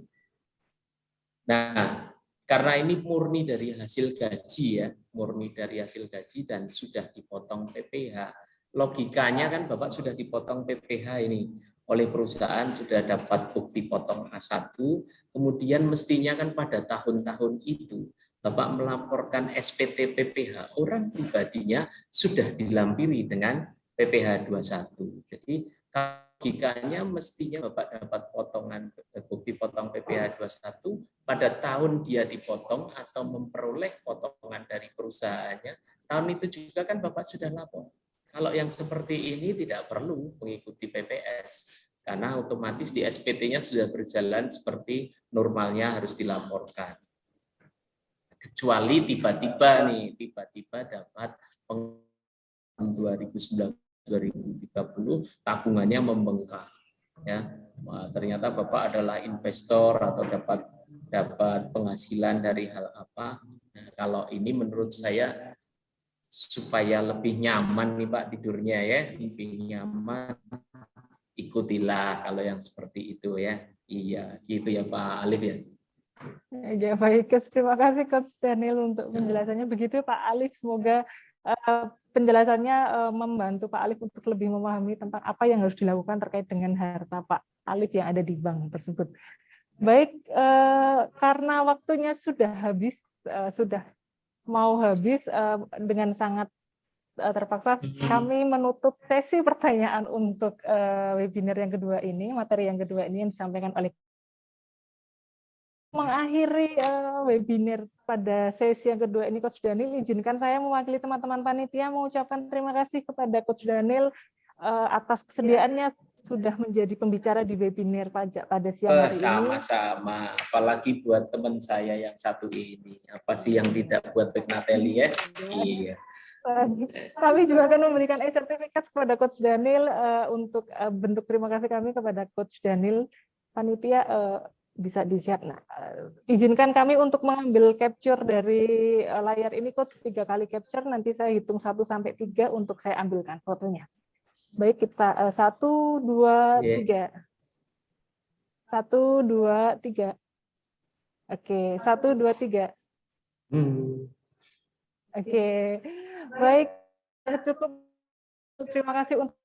nah karena ini murni dari hasil gaji ya, murni dari hasil gaji dan sudah dipotong PPh, logikanya kan Bapak sudah dipotong PPh ini oleh perusahaan, sudah dapat bukti potong A1, kemudian mestinya kan pada tahun-tahun itu Bapak melaporkan SPT PPh, orang pribadinya sudah dilampiri dengan PPh 21. Jadi logikanya mestinya Bapak dapat potongan bukti potong PPh 21 pada tahun dia dipotong atau memperoleh potongan dari perusahaannya, tahun itu juga kan Bapak sudah lapor. Kalau yang seperti ini tidak perlu mengikuti PPS, karena otomatis di SPT-nya sudah berjalan seperti normalnya harus dilaporkan. Kecuali tiba-tiba dapat 2019-2030 tabungannya membengkak. Ya, ternyata Bapak adalah investor atau dapat penghasilan dari hal apa. Nah, kalau ini menurut saya supaya lebih nyaman nih Pak tidurnya ya, lebih nyaman, ikutilah kalau yang seperti itu ya. Iya, gitu ya Pak Alif ya. Ya, baik, terima kasih Coach Daniel untuk penjelasannya. Begitu Pak Alif, semoga penjelasannya membantu Pak Alif untuk lebih memahami tentang apa yang harus dilakukan terkait dengan harta Pak Alif yang ada di bank tersebut. Baik, karena waktunya sudah habis, sudah mau habis, dengan sangat terpaksa kami menutup sesi pertanyaan untuk webinar yang kedua ini, materi yang kedua ini yang disampaikan oleh mengakhiri webinar pada sesi yang kedua ini. Coach Daniel, izinkan saya mewakili teman-teman panitia mengucapkan terima kasih kepada Coach Daniel atas kesediaannya sudah menjadi pembicara di webinar pajak pada siang hari ini. Sama-sama, apalagi buat teman saya yang satu ini. Apa sih yang tidak buat Bagnatelli ya? Iya. Kami juga akan memberikan sertifikat kepada Coach Daniel untuk bentuk terima kasih kami kepada Coach Daniel. Panitia bisa disiap. Nah, izinkan kami untuk mengambil capture dari layar ini, Coach, 3 kali capture. Nanti saya hitung 1 sampai 3 untuk saya ambilkan fotonya. Baik, kita 1, 2, 3. 1, 2, 3. Oke, 1, 2, 3. Oke, baik, cukup. Terima kasih untuk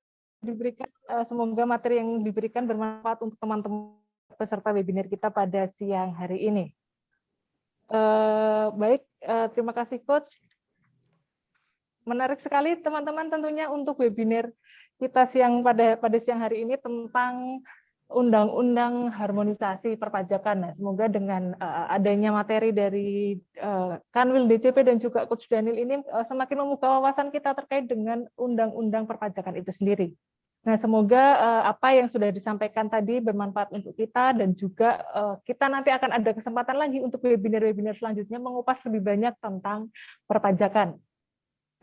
diberikan. Semoga materi yang diberikan bermanfaat untuk teman-teman peserta webinar kita pada siang hari ini. Baik, terima kasih Coach. Menarik sekali teman-teman tentunya untuk webinar kita pada siang hari ini tentang Undang-Undang Harmonisasi Perpajakan. Nah, semoga dengan adanya materi dari Kanwil DCP dan juga Coach Daniel ini semakin membuka wawasan kita terkait dengan Undang-Undang Perpajakan itu sendiri. Nah, semoga apa yang sudah disampaikan tadi bermanfaat untuk kita dan juga kita nanti akan ada kesempatan lagi untuk webinar-webinar selanjutnya mengupas lebih banyak tentang perpajakan.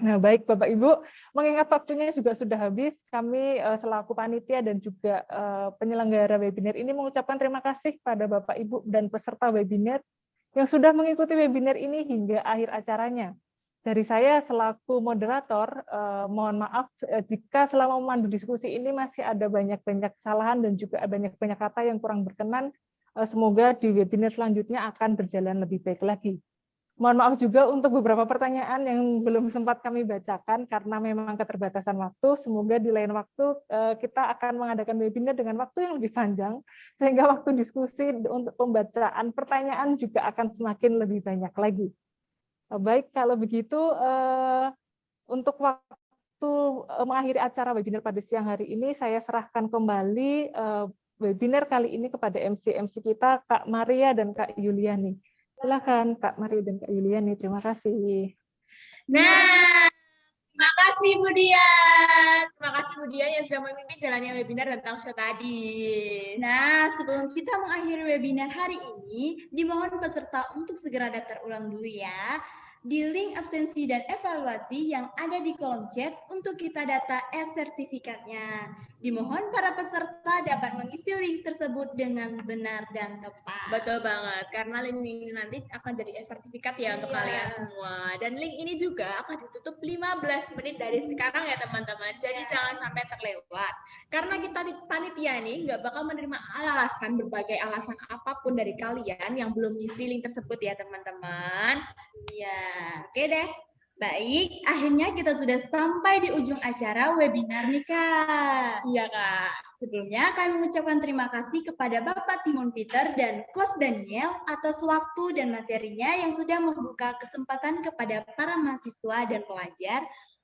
Nah, baik Bapak Ibu, mengingat waktunya juga sudah habis, kami selaku panitia dan juga penyelenggara webinar ini mengucapkan terima kasih pada Bapak Ibu dan peserta webinar yang sudah mengikuti webinar ini hingga akhir acaranya. Dari saya selaku moderator, mohon maaf jika selama memandu diskusi ini masih ada banyak-banyak kesalahan dan juga banyak-banyak kata yang kurang berkenan. Semoga di webinar selanjutnya akan berjalan lebih baik lagi. Mohon maaf juga untuk beberapa pertanyaan yang belum sempat kami bacakan karena memang keterbatasan waktu. Semoga di lain waktu kita akan mengadakan webinar dengan waktu yang lebih panjang, sehingga waktu diskusi untuk pembacaan pertanyaan juga akan semakin lebih banyak lagi. Baik, kalau begitu untuk waktu mengakhiri acara webinar pada siang hari ini, saya serahkan kembali webinar kali ini kepada MC kita, Kak Maria dan Kak Yuliani. Silakan Kak Maria dan Kak Yuliani, terima kasih. Nah, terima kasih Bu Dian. Terima kasih Bu Dian yang sudah memimpin jalannya webinar tentang show tadi. Nah, sebelum kita mengakhiri webinar hari ini, dimohon peserta untuk segera daftar ulang dulu ya di link absensi dan evaluasi yang ada di kolom chat untuk kita data sertifikatnya. Dimohon para peserta dapat mengisi link tersebut dengan benar dan tepat. Betul banget, karena link ini nanti akan jadi sertifikat ya untuk kalian semua. Dan link ini juga akan ditutup 15 menit dari sekarang ya teman-teman. Jadi jangan sampai terlewat. Karena kita di panitia nih nggak bakal menerima berbagai alasan apapun dari kalian yang belum ngisi link tersebut ya teman-teman. Iya, oke deh. Baik, akhirnya kita sudah sampai di ujung acara webinar nih Kak. Iya Kak. Sebelumnya kami mengucapkan terima kasih kepada Bapak Timon Peter dan Coach Daniel atas waktu dan materinya yang sudah membuka kesempatan kepada para mahasiswa dan pelajar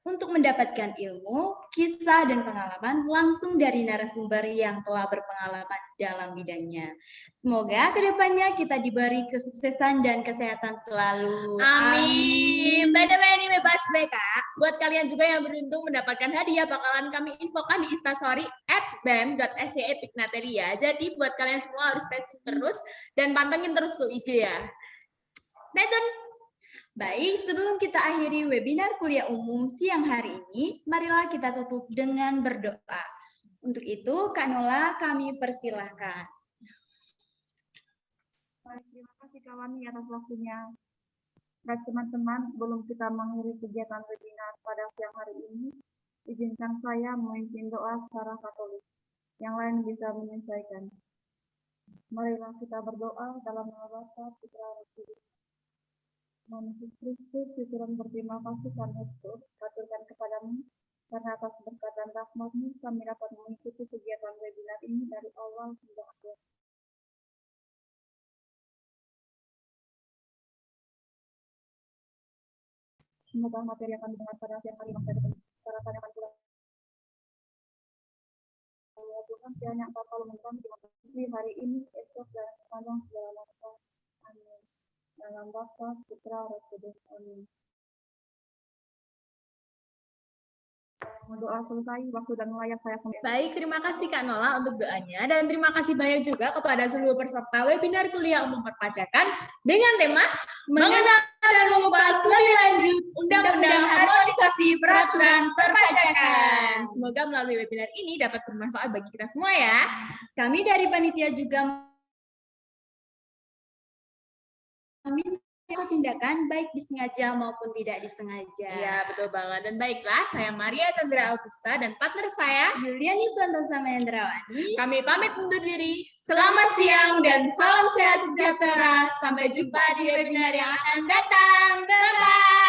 untuk mendapatkan ilmu, kisah, dan pengalaman langsung dari narasumber yang telah berpengalaman dalam bidangnya. Semoga kedepannya kita diberi kesuksesan dan kesehatan selalu. Amin. By the way, ini bebas Kak. Buat kalian juga yang beruntung mendapatkan hadiah, bakalan kami infokan di Instastory @bem.sce.pignatelia. Jadi buat kalian semua harus stay tune terus dan pantengin terus tuh IG ya. Netun. Baik, sebelum kita akhiri webinar kuliah umum siang hari ini, marilah kita tutup dengan berdoa. Untuk itu, Kak Nola, kami persilahkan. Terima kasih kawan atas waktunya. Baik teman-teman, sebelum kita mengakhiri kegiatan webinar pada siang hari ini, izinkan saya memimpin doa secara Katolik. Yang lain bisa menyesuaikan. Marilah kita berdoa dalam nama Bapa, Putra, Roh Kudus. Yesus Kristus, syukuran berterima kasih kami aturkan kepadamu, karena atas berkat dan rahmat-Mu kami dapat mengikuti kegiatan webinar ini dari awal hingga akhir. Semoga materi yang kami dengar pada siang hari masa depan akan pulang. Tuhan, kiranya Engkau selalu menemani hari ini, esok, dan sepanjang segala masa. Amin. Dalam Bapa, Putra, Roh Kudus. Amin. Doa selesai, waktu dan layak saya kembali. Baik, terima kasih Kak Nola untuk doanya dan terima kasih banyak juga kepada seluruh peserta webinar kuliah umum perpajakan dengan tema Mengenal dan mengupas lebih lanjut Undang-Undang Harmonisasi Peraturan Perpajakan. Semoga melalui webinar ini dapat bermanfaat bagi kita semua ya. Kami dari panitia juga meminta tindakan baik disengaja maupun tidak disengaja. Iya, betul banget. Dan baiklah, saya Maria Chandra Augusta dan partner saya Yuliani Santosa Mahendrawati. kami pamit undur diri. Selamat siang dan salam sehat sejahtera. Sampai jumpa di webinar yang akan datang. Bye-bye.